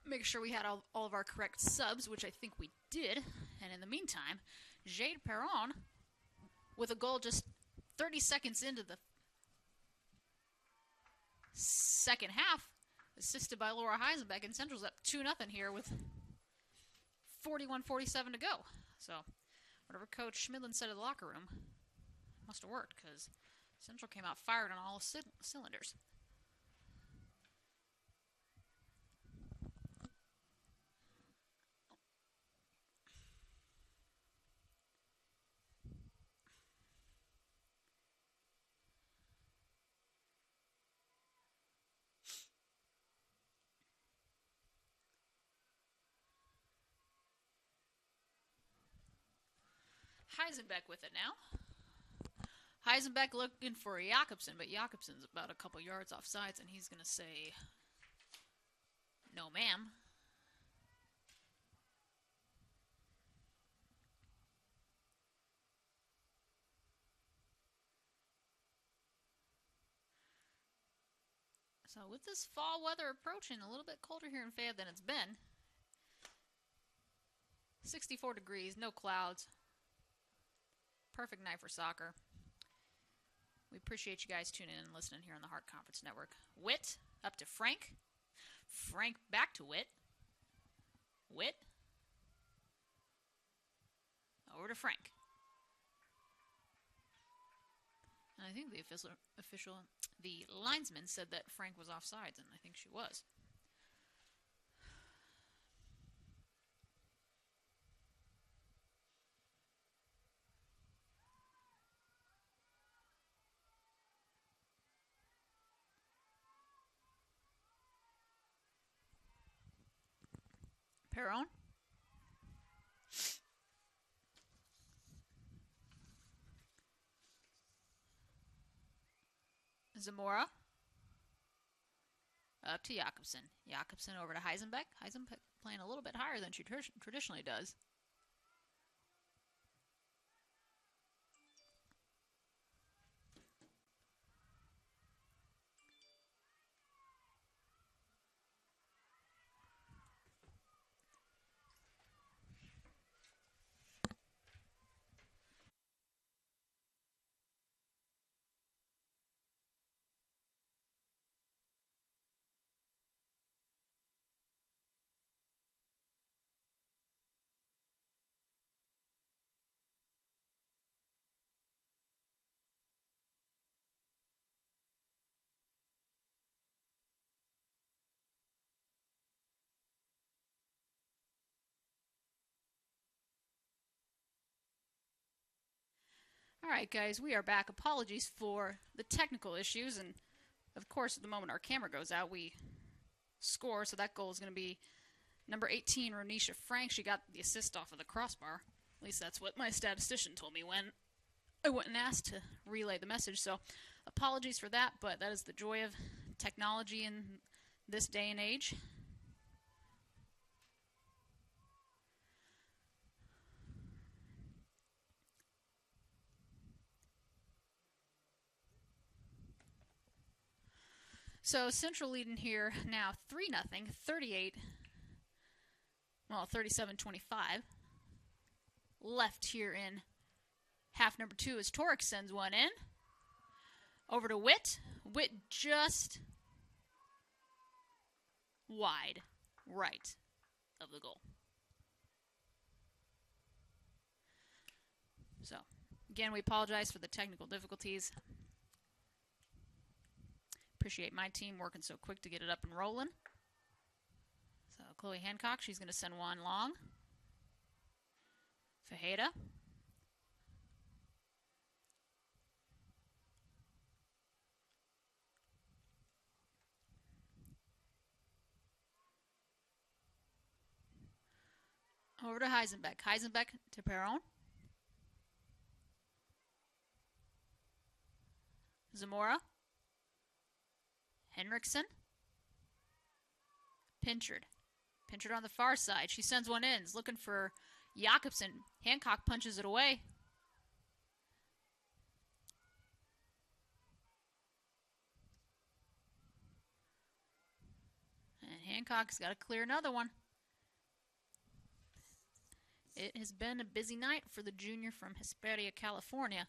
make sure we had all of our correct subs, which I think we did. And in the meantime, Jade Perron with a goal just 30 seconds into the second half, assisted by Laura Heisenbeck, and Central's up 2-0 here with 41:47 to go. So, whatever Coach Schmidlin said in the locker room must have worked, because Central came out fired on all cylinders. Heisenbeck with it now. Heisenbeck looking for Jakobsen, but Jakobsen's about a couple yards off sides, and he's going to say, no, ma'am. So with this fall weather approaching, a little bit colder here in Fayette than it's been. 64 degrees, no clouds. Perfect night for soccer. We appreciate you guys tuning in and listening here on the Hart Conference Network. Witt up to Frank. Frank back to Witt. Witt. Over to Frank. And I think the linesman said that Frank was offsides, and I think she was. Perron. Zamora. Up to Jakobsen. Jakobsen over to Heisenbeck. Heisenbeck playing a little bit higher than she traditionally does. Alright guys, we are back. Apologies for the technical issues, and of course at the moment our camera goes out we score, so that goal is going to be number 18, Ronisha Frank. She got the assist off of the crossbar. At least that's what my statistician told me when I went and asked to relay the message, so apologies for that, but that is the joy of technology in this day and age. So Central leading here now 3-0, 37-25. Left here in half number 2 as Torek sends one in. Over to Witt. Witt just wide right of the goal. So, again, we apologize for the technical difficulties. Appreciate my team working so quick to get it up and rolling. So Chloe Hancock, she's going to send one long. Fajeda. Over to Heisenbeck. Heisenbeck to Perron. Zamora. Henriksen. Pinchard. Pinchard on the far side. She sends one in. Is looking for Jakobsen. Hancock punches it away. Hancock's got to clear another one. It has been a busy night for the junior from Hesperia, California.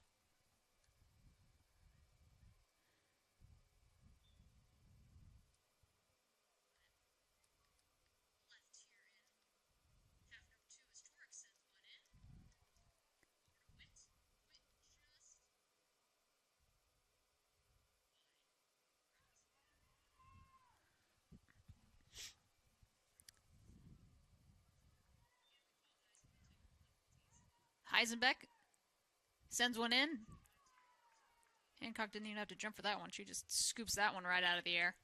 Heisenbeck sends one in. Hancock didn't even have to jump for that one. She just scoops that one right out of the air.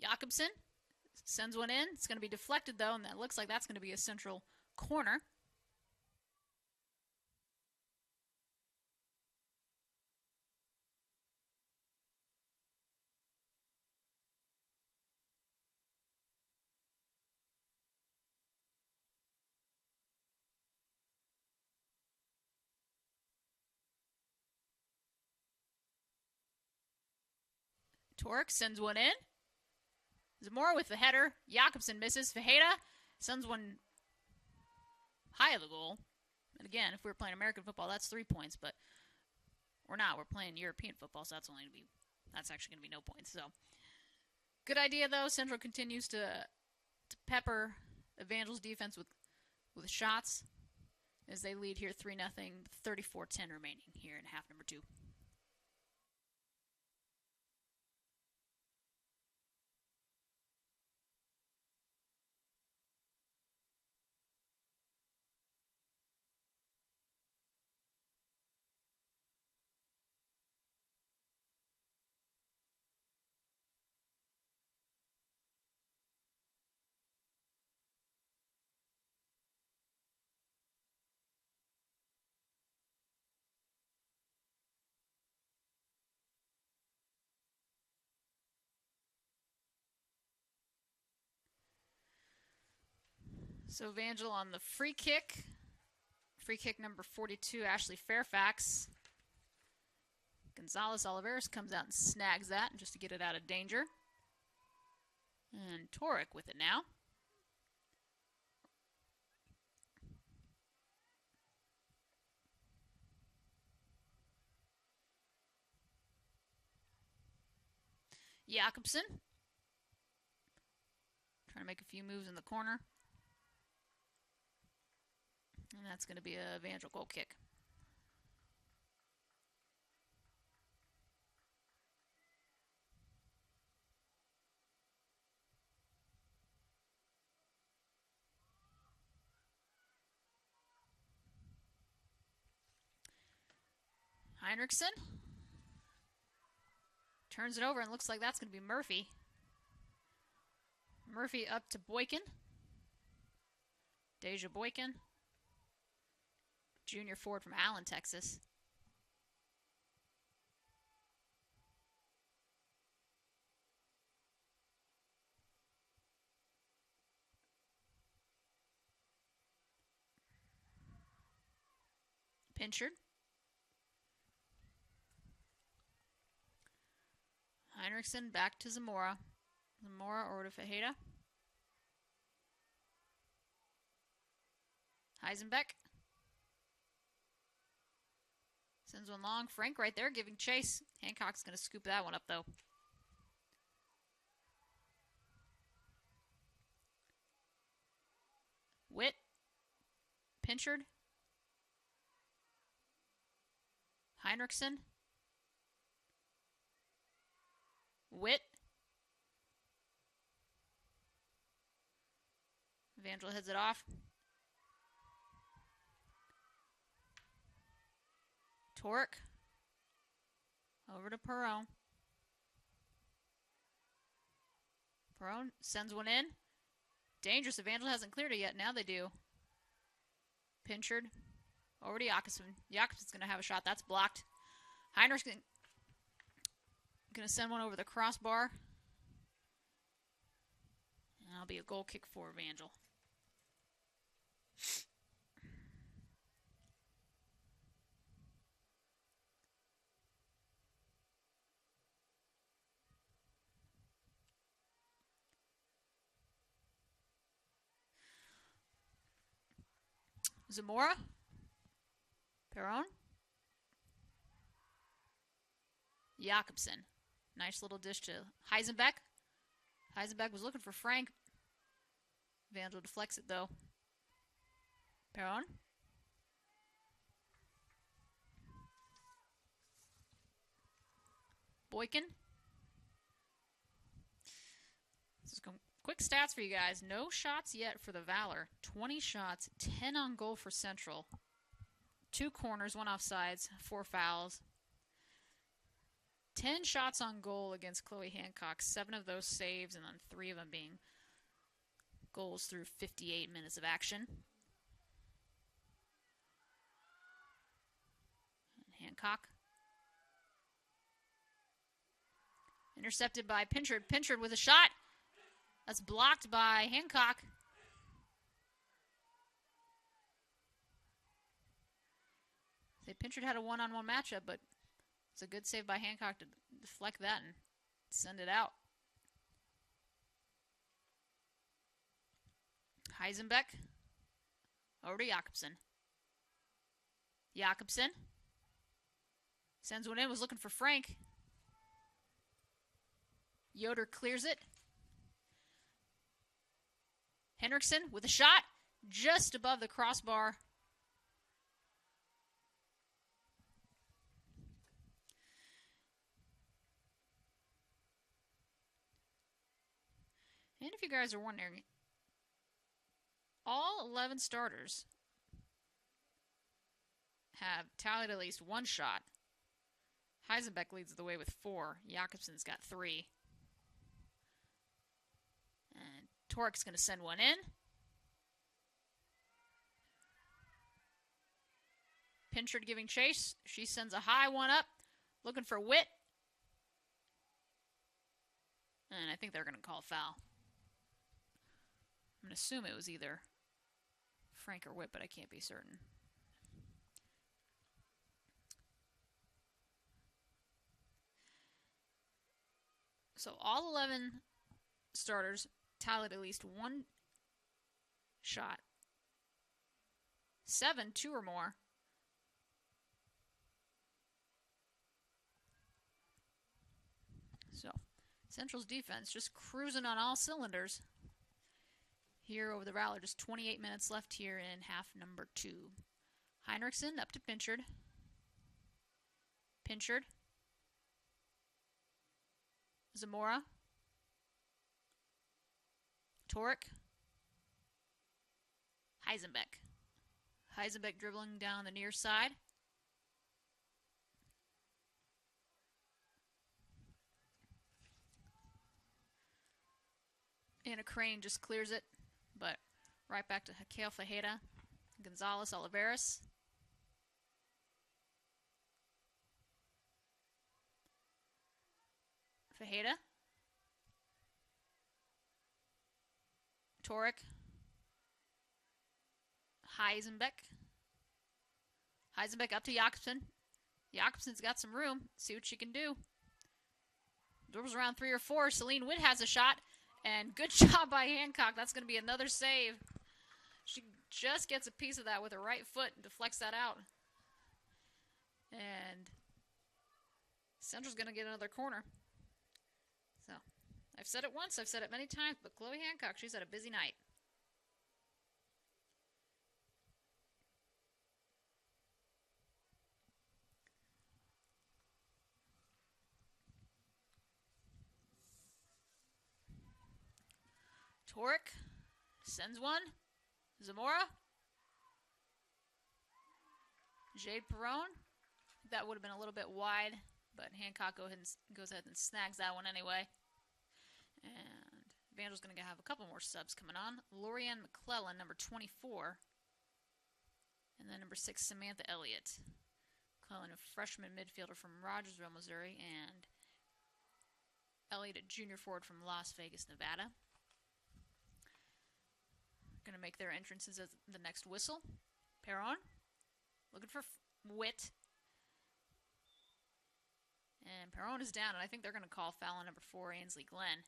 Jakobsen sends one in. It's going to be deflected, though, and that looks like that's going to be a central corner. Torek sends one in. Zamora with the header. Jakobsen misses. Fajeda sends one high of the goal. And again, if we were playing American football, that's 3 points, but we're not. We're playing European football, so that's actually going to be no points. So good idea, though. Central continues to pepper Evangel's defense with shots as they lead here 3-0, 34-10 remaining here in half number 2. So Evangel on the free kick. Free kick number 42, Ashley Fairfax. Gonzalez Oliveros comes out and snags that just to get it out of danger. And Torek with it now. Jakobsen. Trying to make a few moves in the corner. And that's going to be a Evangel goal kick. Heinrichsen turns it over and looks like that's going to be Murphy. Murphy up to Boykin. Deja Boykin. Junior forward from Allen, Texas. Pinchard. Heinrichsen back to Zamora. Zamora over to Fajeda. Heisenbeck. Sends one long. Frank right there giving chase. Hancock's going to scoop that one up, though. Witt. Pinchard. Heinrichsen. Witt. Evangel heads it off. Torek. Over to Perron. Perron sends one in. Dangerous. Evangel hasn't cleared it yet. Now they do. Pinchard. Over to Jakobsen. Jakobsen's going to have a shot. That's blocked. Heinrich's going to send one over the crossbar. And that'll be a goal kick for Evangel. Zamora. Perron. Jakobsen. Nice little dish to Heisenbeck. Heisenbeck was looking for Frank. Evangel deflects it, though. Perron. Boykin. This is quick stats for you guys. No shots yet for the Valor. 20 shots, 10 on goal for Central. 2 corners, 1 offsides, 4 fouls. 10 shots on goal against Chloe Hancock. 7 of those saves, and then 3 of them being goals through 58 minutes of action. Hancock. Intercepted by Pinchard. Pinchard with a shot. That's blocked by Hancock. Pinchard had a one-on-one matchup, but it's a good save by Hancock to deflect that and send it out. Heisenbeck. Over to Jakobsen. Jakobsen. Sends one in, was looking for Frank. Yoder clears it. Henriksen with a shot just above the crossbar. And if you guys are wondering, all 11 starters have tallied at least 1 shot. Heisenbeck leads the way with 4. Jakobsen's got 3. And Torik's going to send one in. Pinchard giving chase. She sends a high one up, looking for Witt. And I think they're going to call foul. I'm going to assume it was either Frank or Witt, but I can't be certain. So all 11 starters tallied at least 1 shot. 7, 2 or more. So Central's defense just cruising on all cylinders here over the Valor. Just 28 minutes left here in half number 2. Heinrichsen up to Pinchard. Pinchard. Zamora. Torik. Heisenbeck. Heisenbeck dribbling down the near side. Anna Crane just clears it, but right back to Raquel Fajeda. Gonzalez Oliveras. Fajeda. Torik. Heisenbeck. Heisenbeck up to Jakobsen. Jakobsen's got some room. See what she can do. Dribbles around 3 or 4. Celine Witt has a shot. And good job by Hancock. That's going to be another save. She just gets a piece of that with her right foot and deflects that out. And Central's going to get another corner. So, I've said it once, I've said it many times, but Chloe Hancock, she's had a busy night. Torik sends one. Zamora. Jade Perron. That would have been a little bit wide, but Hancock goes ahead and snags that one anyway. And Evangel's going to have a couple more subs coming on. Lorianne McClellan, number 24. And then number 6, Samantha Elliott. Cullen, a freshman midfielder from Rogersville, Missouri, and Elliott, a junior forward from Las Vegas, Nevada. Going to make their entrances as the next whistle. Perron, looking for Witt. And Perron is down, and I think they're going to call foul on number 4, Ansley Glenn.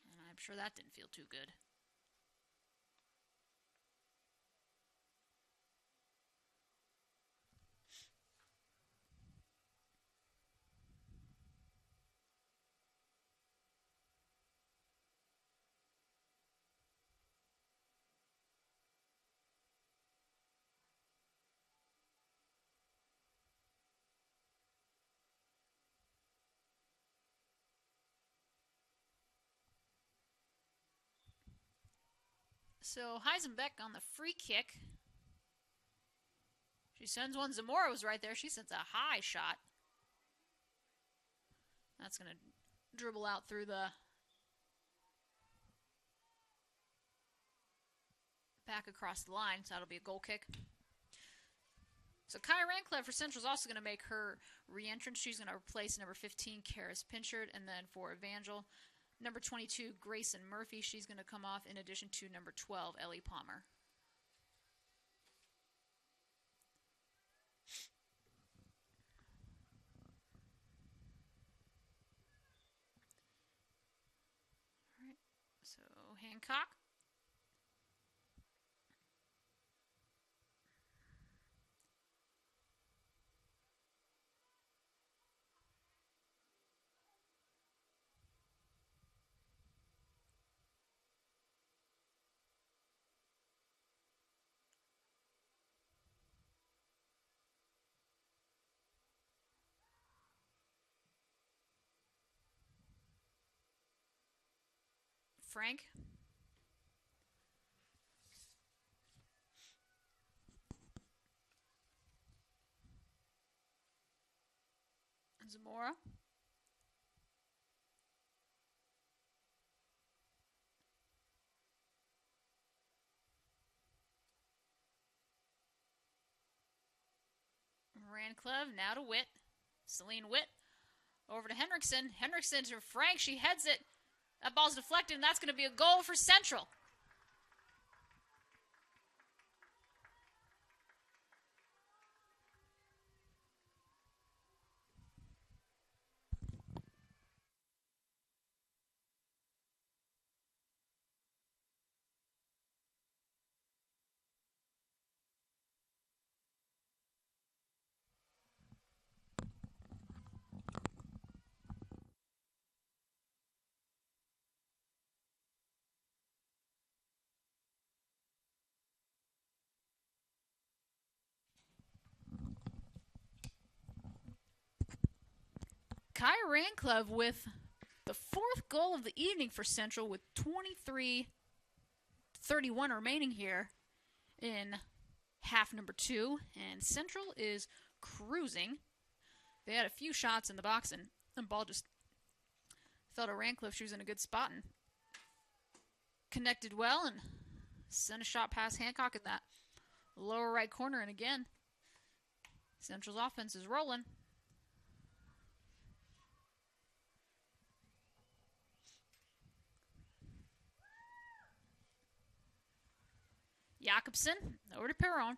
And I'm sure that didn't feel too good. So Heisenbeck on the free kick. She sends one. Zamora was right there. She sends a high shot. That's going to dribble out through the back across the line, so that'll be a goal kick. So Kai Rancliffe for Central is also going to make her re-entrance. She's going to replace number 15, Karis Pinchard, and then for Evangel, number 22, Grayson Murphy. She's going to come off in addition to number 12, Ellie Palmer. All right, so Hancock. Frank. Zamora. Rancliffe, now to Witt. Celine Witt. Over to Henriksen. Henriksen to Frank. She heads it. That ball's deflected, and that's going to be a goal for Central. Kai Rancliffe with the 4th goal of the evening for Central with 23:31 remaining here in half number 2. And Central is cruising. They had a few shots in the box, and the ball just fell to Rancliffe. She was in a good spot and connected well and sent a shot past Hancock in that lower right corner. And again, Central's offense is rolling. Jakobsen, over to Perron.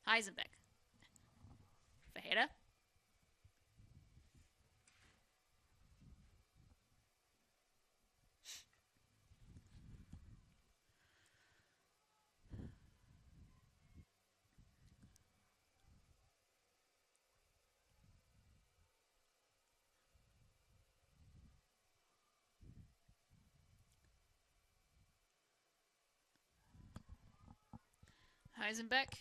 Heisenbeck. Fajeda. Heisenbeck.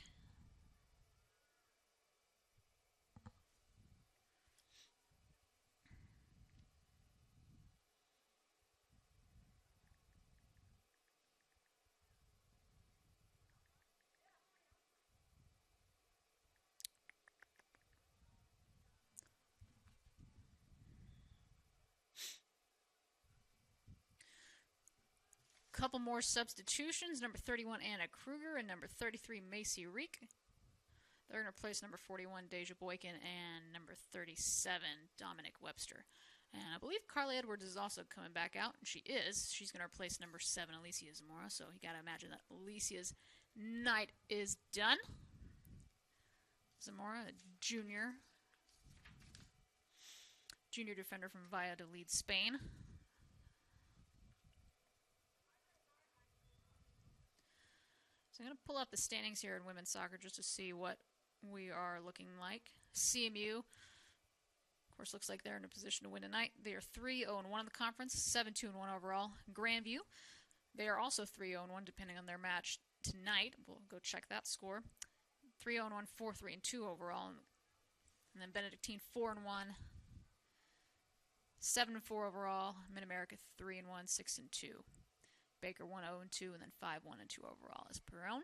couple more substitutions. Number 31, Anna Kruger, and number 33, Macy Reek. They're going to replace number 41, Deja Boykin, and number 37, Dominic Webster. And I believe Carly Edwards is also coming back out, and she is. She's going to replace number 7, Alicia Zamora, so you got to imagine that Alicia's night is done. Zamora, a junior defender from Valladolid, Spain. So I'm going to pull up the standings here in women's soccer just to see what we are looking like. CMU, of course, looks like they're in a position to win tonight. They are 3-0-1 in the conference, 7-2-1 overall. Grandview, they are also 3-0-1 depending on their match tonight. We'll go check that score. 3-0-1, 4-3-2 overall. And then Benedictine 4-1, 7-4 overall. Mid-America 3-1, 6-2. Baker 1-0-2, and then 5-1-2 overall. As Perron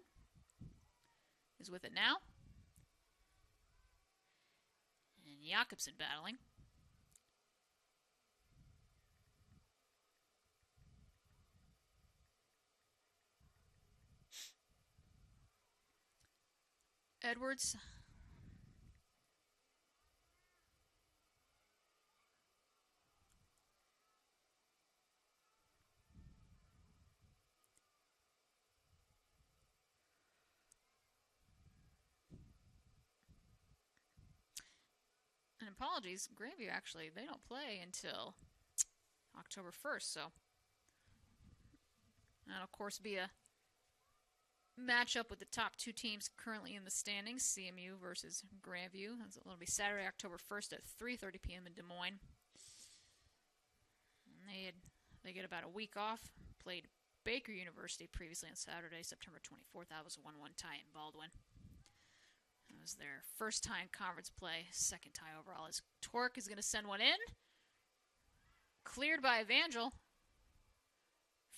is with it now. And Jakobsen battling. Edwards. And apologies, Grandview actually, they don't play until October 1st, so that'll of course be a matchup with the top two teams currently in the standings, CMU versus Grandview. It'll be Saturday, October 1st at 3:30 p.m. in Des Moines. And they get about a week off. Played Baker University previously on Saturday, September 24th. That was a 1-1 tie in Baldwin. It was their first tie in conference play, second tie overall. As Torque is going to send one in. Cleared by Evangel.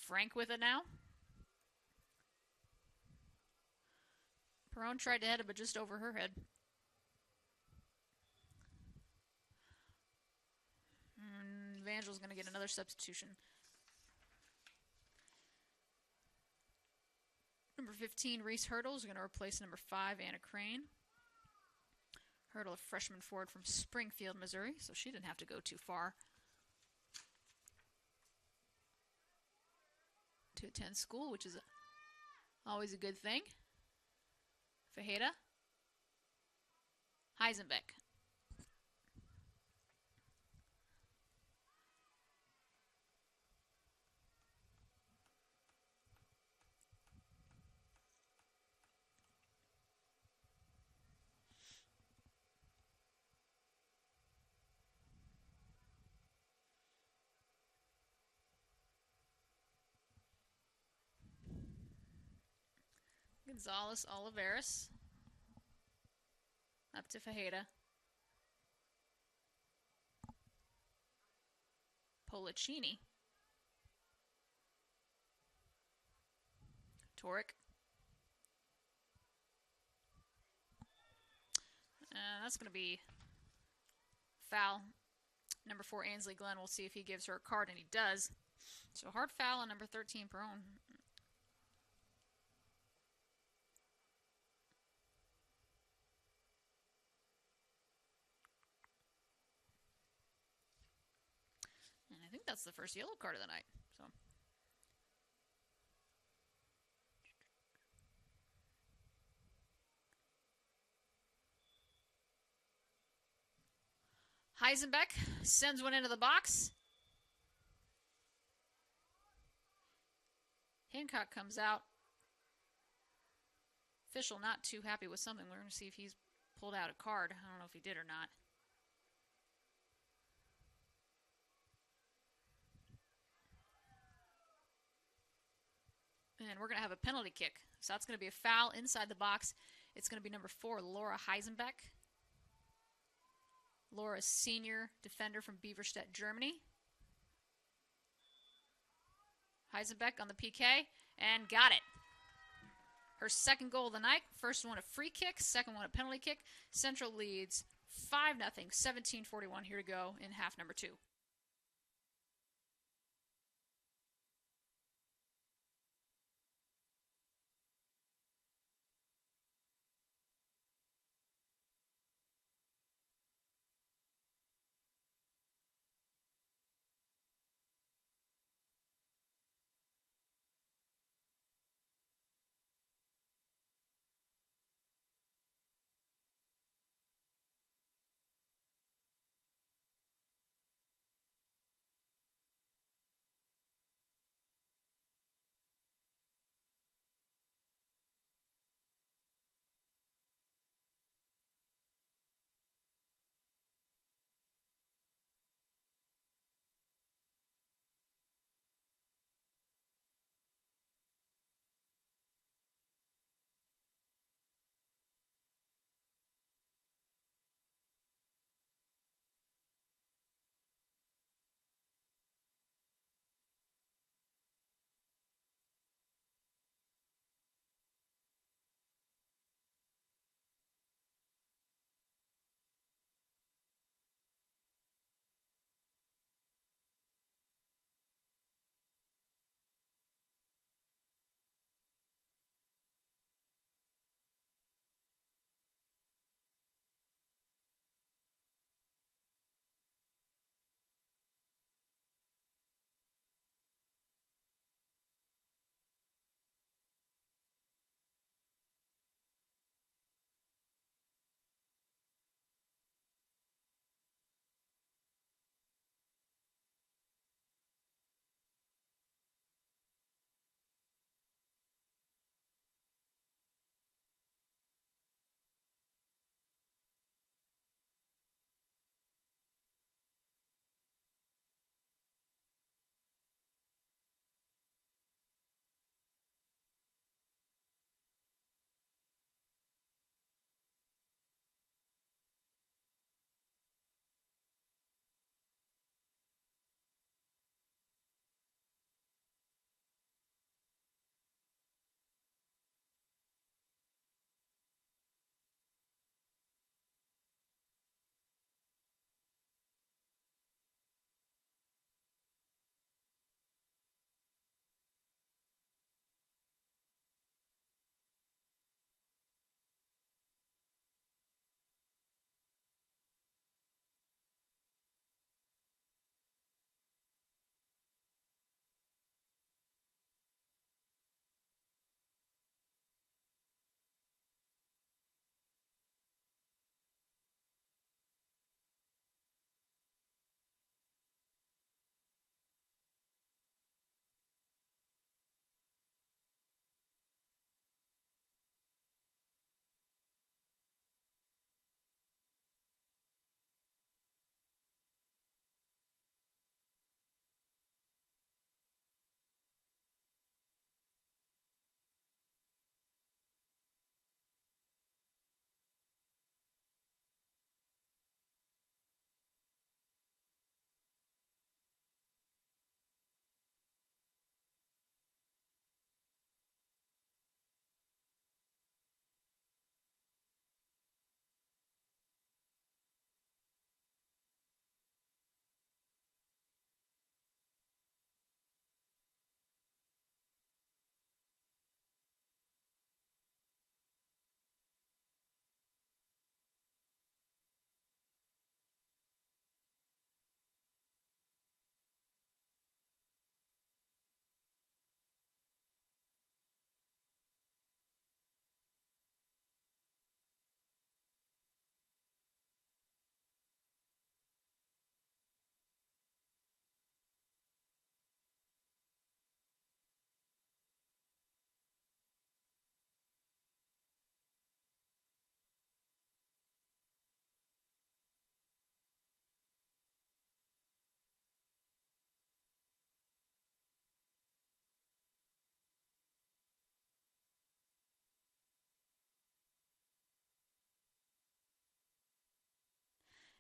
Frank with it now. Perron tried to head it, but just over her head. And Evangel's going to get another substitution. Number 15, Reese Hurdle, is going to replace number 5, Anna Crane. Hurdle, a freshman forward from Springfield, Missouri, so she didn't have to go too far to attend school, which is always a good thing. Fajeda. Heisenbeck. Gonzalez Oliveras. Up to Fajeda. Pollicini. Torek. That's going to be foul. Number 4, Ansley Glenn. We'll see if he gives her a card, and he does. So hard foul on number 13, Perron. And I think that's the first yellow card of the night. So Heisenbeck sends one into the box. Hancock comes out. Official not too happy with something. We're going to see if he's pulled out a card. I don't know if he did or not. And we're going to have a penalty kick. So that's going to be a foul inside the box. It's going to be number 4, Laura Heisenbeck. Laura, senior defender from Beverstedt, Germany. Heisenbeck on the PK, and got it. Her second goal of the night. First one a free kick, second one a penalty kick. Central leads 5-0, 17:41 here to go in half number 2.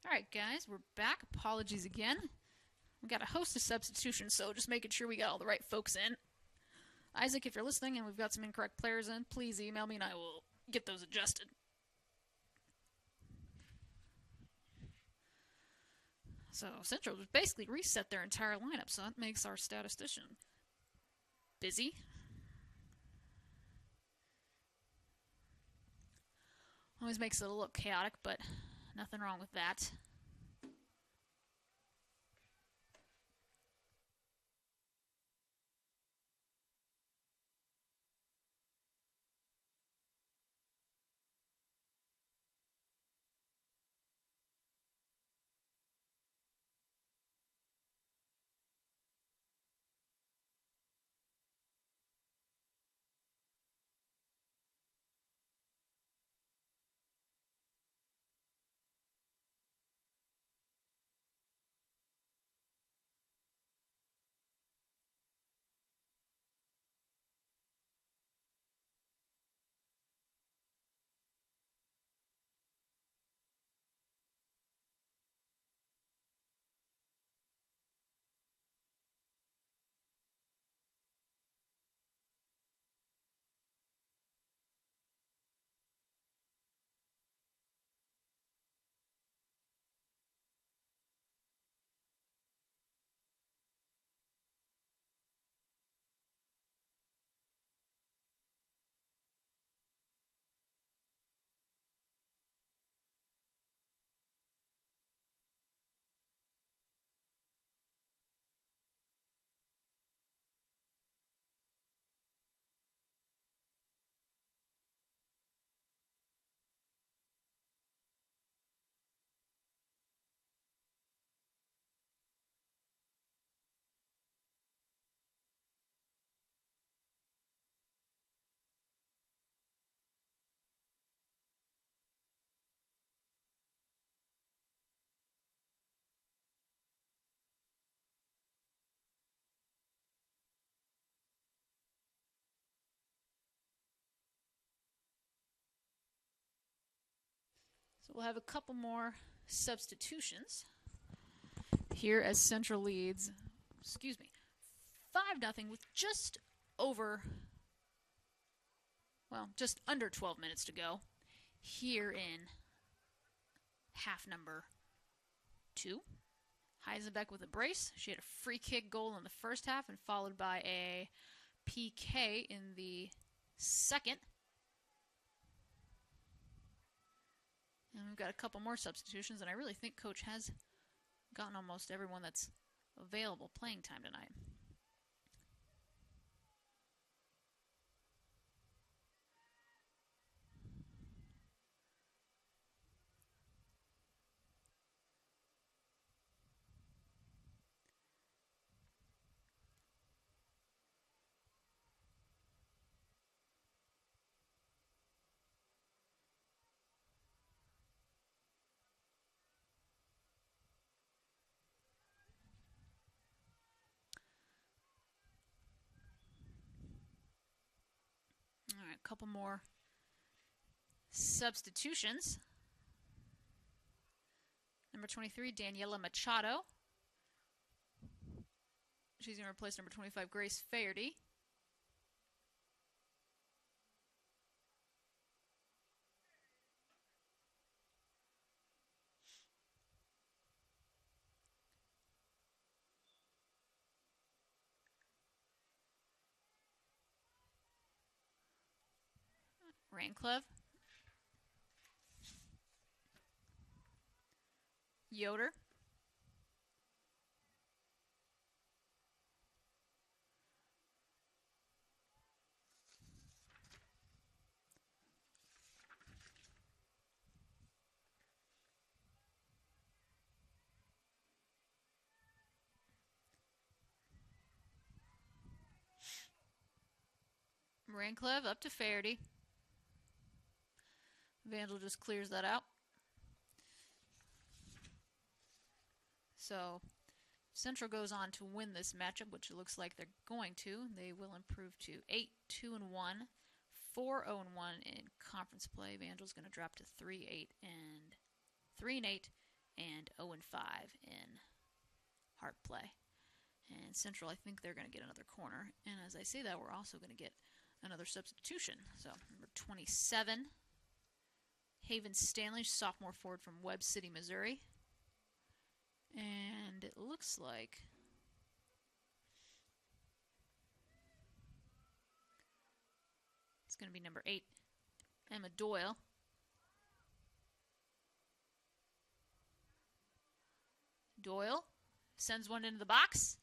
Alright, guys, we're back. Apologies again. We got a host of substitutions, so just making sure we got all the right folks in. Isaac, if you're listening and we've got some incorrect players in, please email me and I will get those adjusted. So Central basically reset their entire lineup, so that makes our statistician busy. Always makes it a little chaotic, but nothing wrong with that. So we'll have a couple more substitutions here as Central leads, 5-0 with just under 12 minutes to go here in half number 2. Heisenbeck with a brace. She had a free kick goal in the first half and followed by a PK in the second. And we've got a couple more substitutions, and I really think Coach has gotten almost everyone that's available playing time tonight. All right, a couple more substitutions. Number 23, Daniela Machado. She's going to replace number 25, Grace Faherty. Raincliffe. Yoder. Raincliffe up to Faherty. Evangel just clears that out. So Central goes on to win this matchup, which it looks like they're going to. They will improve to 8-2-1, 4-0-1 in conference play. Evangel's going to drop to 3-8 and 3-8 and 0-5 in heart play. And Central, I think they're going to get another corner. And as I say that, we're also going to get another substitution. So number 27, Haven Stanley, sophomore forward from Webb City, Missouri. And it looks like it's going to be number 8, Emma Doyle. Doyle sends one into the box.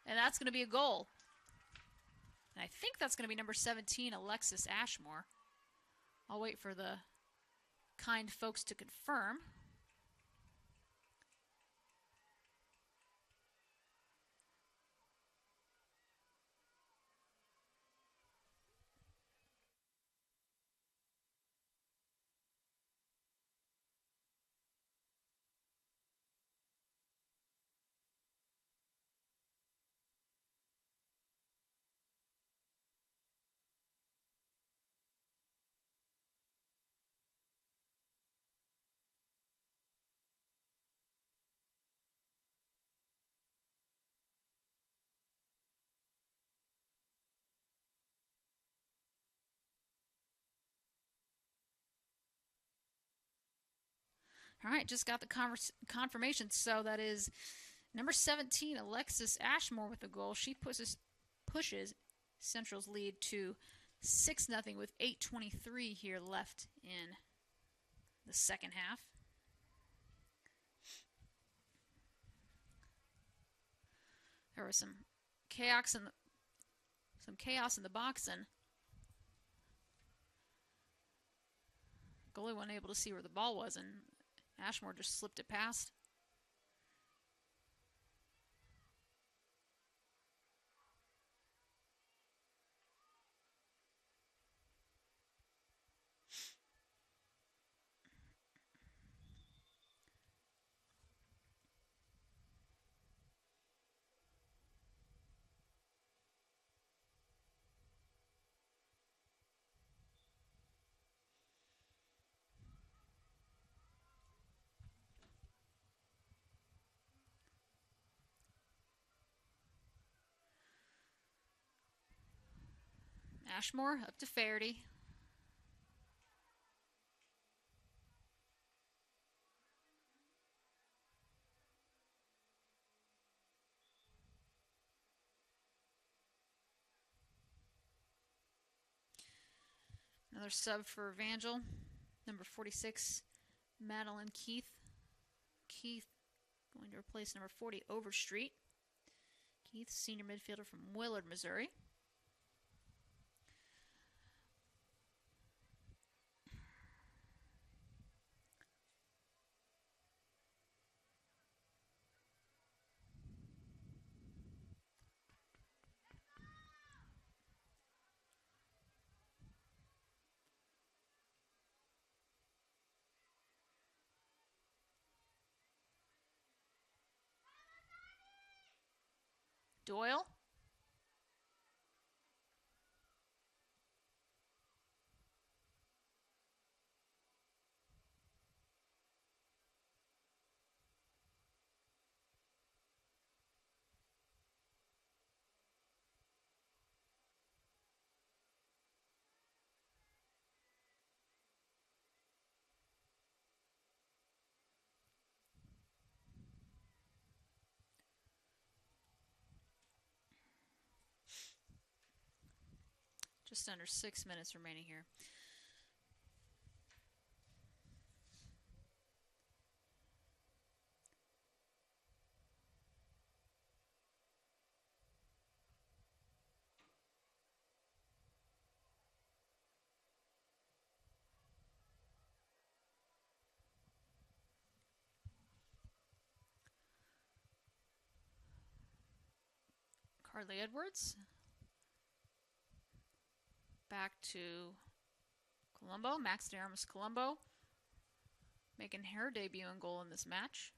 And that's going to be a goal. And I think that's going to be number 17, Alexis Ashmore. I'll wait for the kind folks to confirm. All right, just got the confirmation. So that is number 17, Alexis Ashmore with the goal. She pushes Central's lead to 6-0 with 8:23 here left in the second half. There was some chaos in the box, and goalie wasn't able to see where the ball was, and Ashmore just slipped it past. Ashmore up to Faherty. Another sub for Evangel. Number 46, Madeline Keith. Keith going to replace number 40, Overstreet. Keith, senior midfielder from Willard, Missouri. Doyle. Just under 6 minutes remaining here. Carly Edwards. Back to Colombo. Max Daramus Colombo making her debut and goal in this match.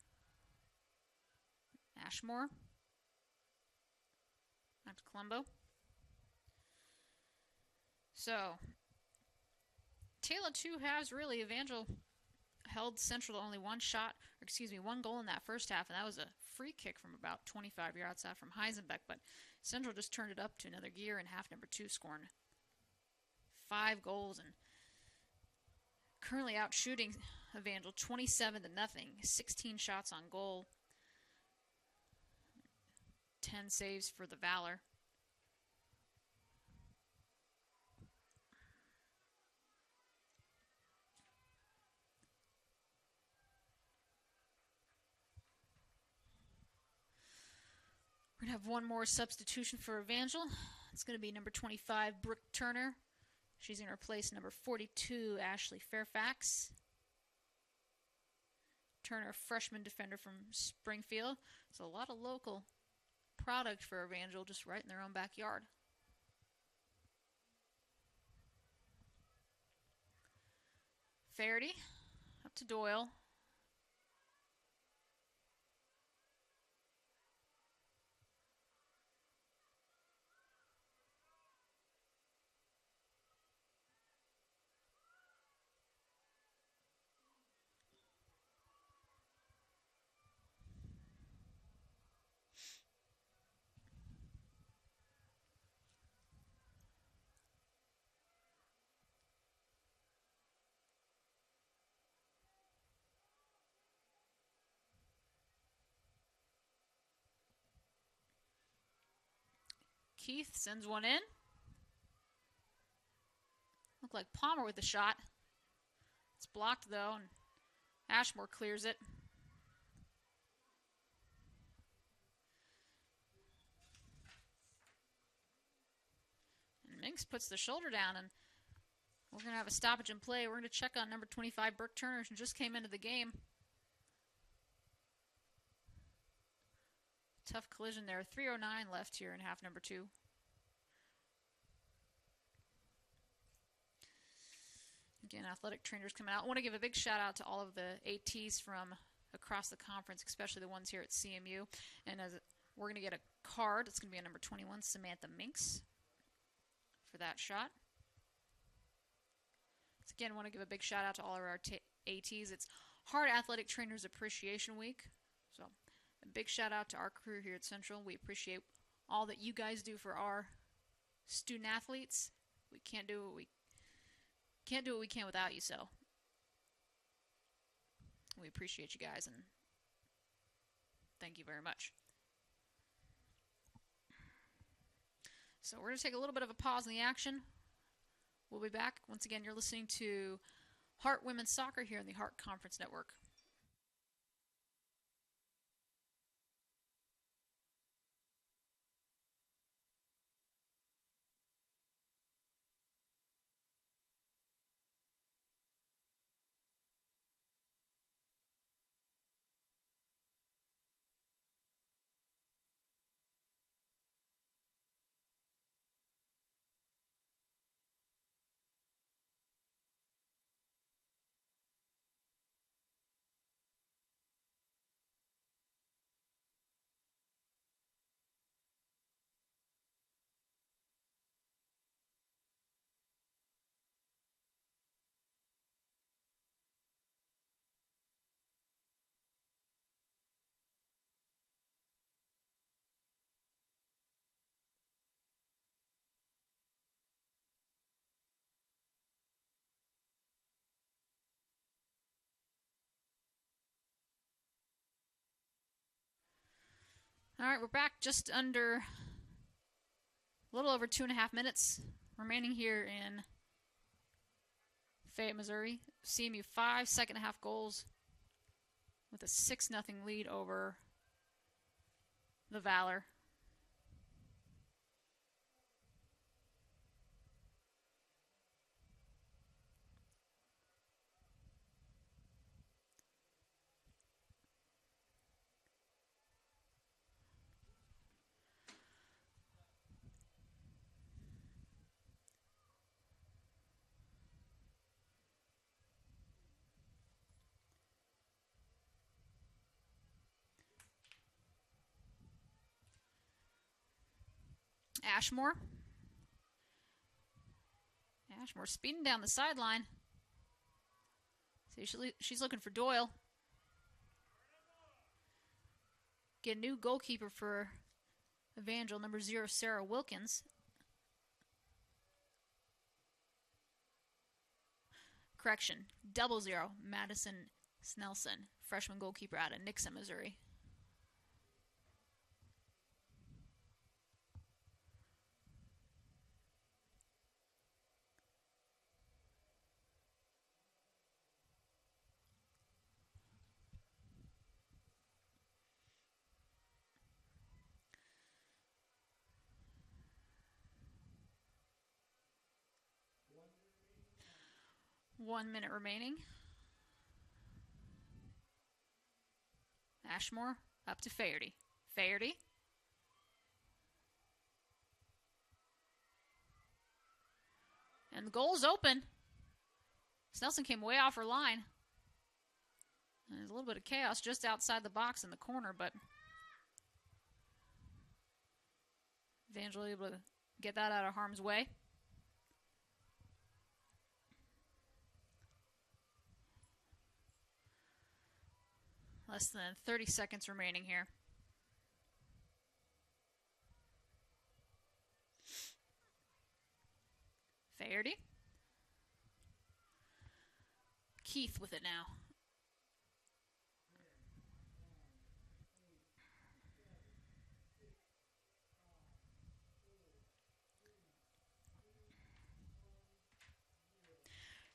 Ashmore. Back to Colombo. So, tale of two halves, really. Evangel held Central to only one goal in that first half, and that was a free kick from about 25 yards out from Heisenbeck. But Central just turned it up to another gear in half number 2, scoring 5 goals and currently out shooting Evangel 27-0, 16 shots on goal, 10 saves for the Valor. We're going to have one more substitution for Evangel. It's going to be number 25, Brooke Turner. She's going to replace number 42, Ashley Fairfax. Turner, freshman defender from Springfield. It's a lot of local product for Evangel, just right in their own backyard. Faherty up to Doyle. Keith sends one in. Looked like Palmer with the shot. It's blocked though, and Ashmore clears it. And Minks puts the shoulder down, and we're going to have a stoppage in play. We're going to check on number 25, Brooke Turner, who just came into the game. Tough collision there. 3:09 left here in half number 2. Again, athletic trainers coming out. I want to give a big shout out to all of the ATs from across the conference, especially the ones here at CMU. And as we're going to get a card, it's going to be a number 21, Samantha Minks, for that shot. So again, I want to give a big shout out to all of our ATs. It's Hard Athletic Trainers Appreciation Week. So a big shout out to our crew here at Central. We appreciate all that you guys do for our student athletes. We can't do what we can without you, so we appreciate you guys and thank you very much. So we're going to take a little bit of a pause in the action. We'll be back. Once again, you're listening to Hart Women's Soccer here on the Hart Conference Network. All right, we're back just under a little over 2.5 minutes remaining here in Fayette, Missouri. CMU 5 second half goals with a 6-0 lead over the Valor. Ashmore speeding down the sideline. See, she's looking for Doyle. Get a new goalkeeper for Evangel, number 0, Sarah Wilkins. Correction, 00, Madison Snelson, freshman goalkeeper out of Nixa, Missouri. One minute remaining. Ashmore up to Faherty. Faherty. And the goal's open. Snelson came way off her line. And there's a little bit of chaos just outside the box in the corner, but Evangel able to get that out of harm's way. Less than 30 seconds remaining here. Faherty. Keith with it now.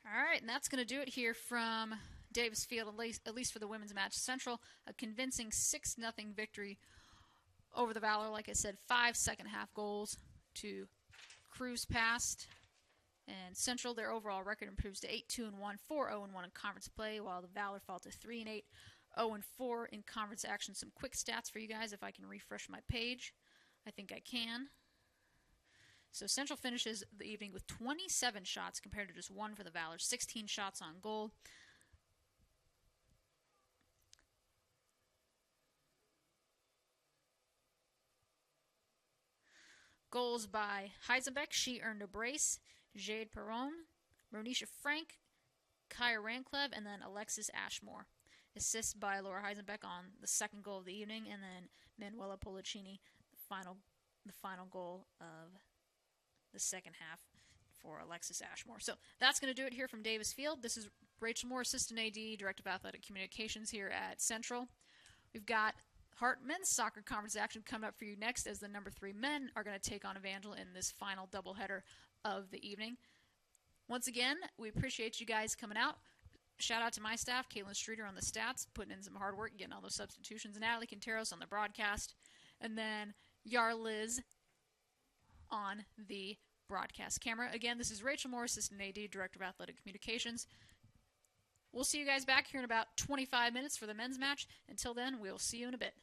All right, and that's going to do it here from Davis Field, at least for the women's match. Central, a convincing 6-0 victory over the Valor. Like I said, 5 second-half goals to cruise past. And Central, their overall record improves to 8-2-1, 4-0-1 in conference play, while the Valor fall to 3-8, 0-4 in conference action. Some quick stats for you guys if I can refresh my page. I think I can. So Central finishes the evening with 27 shots compared to just 1 for the Valor, 16 shots on goal. Goals by Heisenbeck, she earned a brace. Jade Perron, Ronisha Frank, Kaya Ranklev, and then Alexis Ashmore. Assists by Laura Heisenbeck on the second goal of the evening, and then Manuela Pollicini, the final goal of the second half for Alexis Ashmore. So that's going to do it here from Davis Field. This is Rachel Moore, Assistant AD, Director of Athletic Communications here at Central. We've got Hart men's soccer conference action coming up for you next, as the number 3 men are going to take on Evangel in this final doubleheader of the evening. Once again, we appreciate you guys coming out. Shout out to my staff, Caitlin Streeter on the stats, putting in some hard work, getting all those substitutions, Natalie Quinteros on the broadcast, and then Yar Liz on the broadcast camera. Again, this is Rachel Moore, Assistant AD, Director of Athletic Communications. We'll see you guys back here in about 25 minutes for the men's match. Until then, we'll see you in a bit.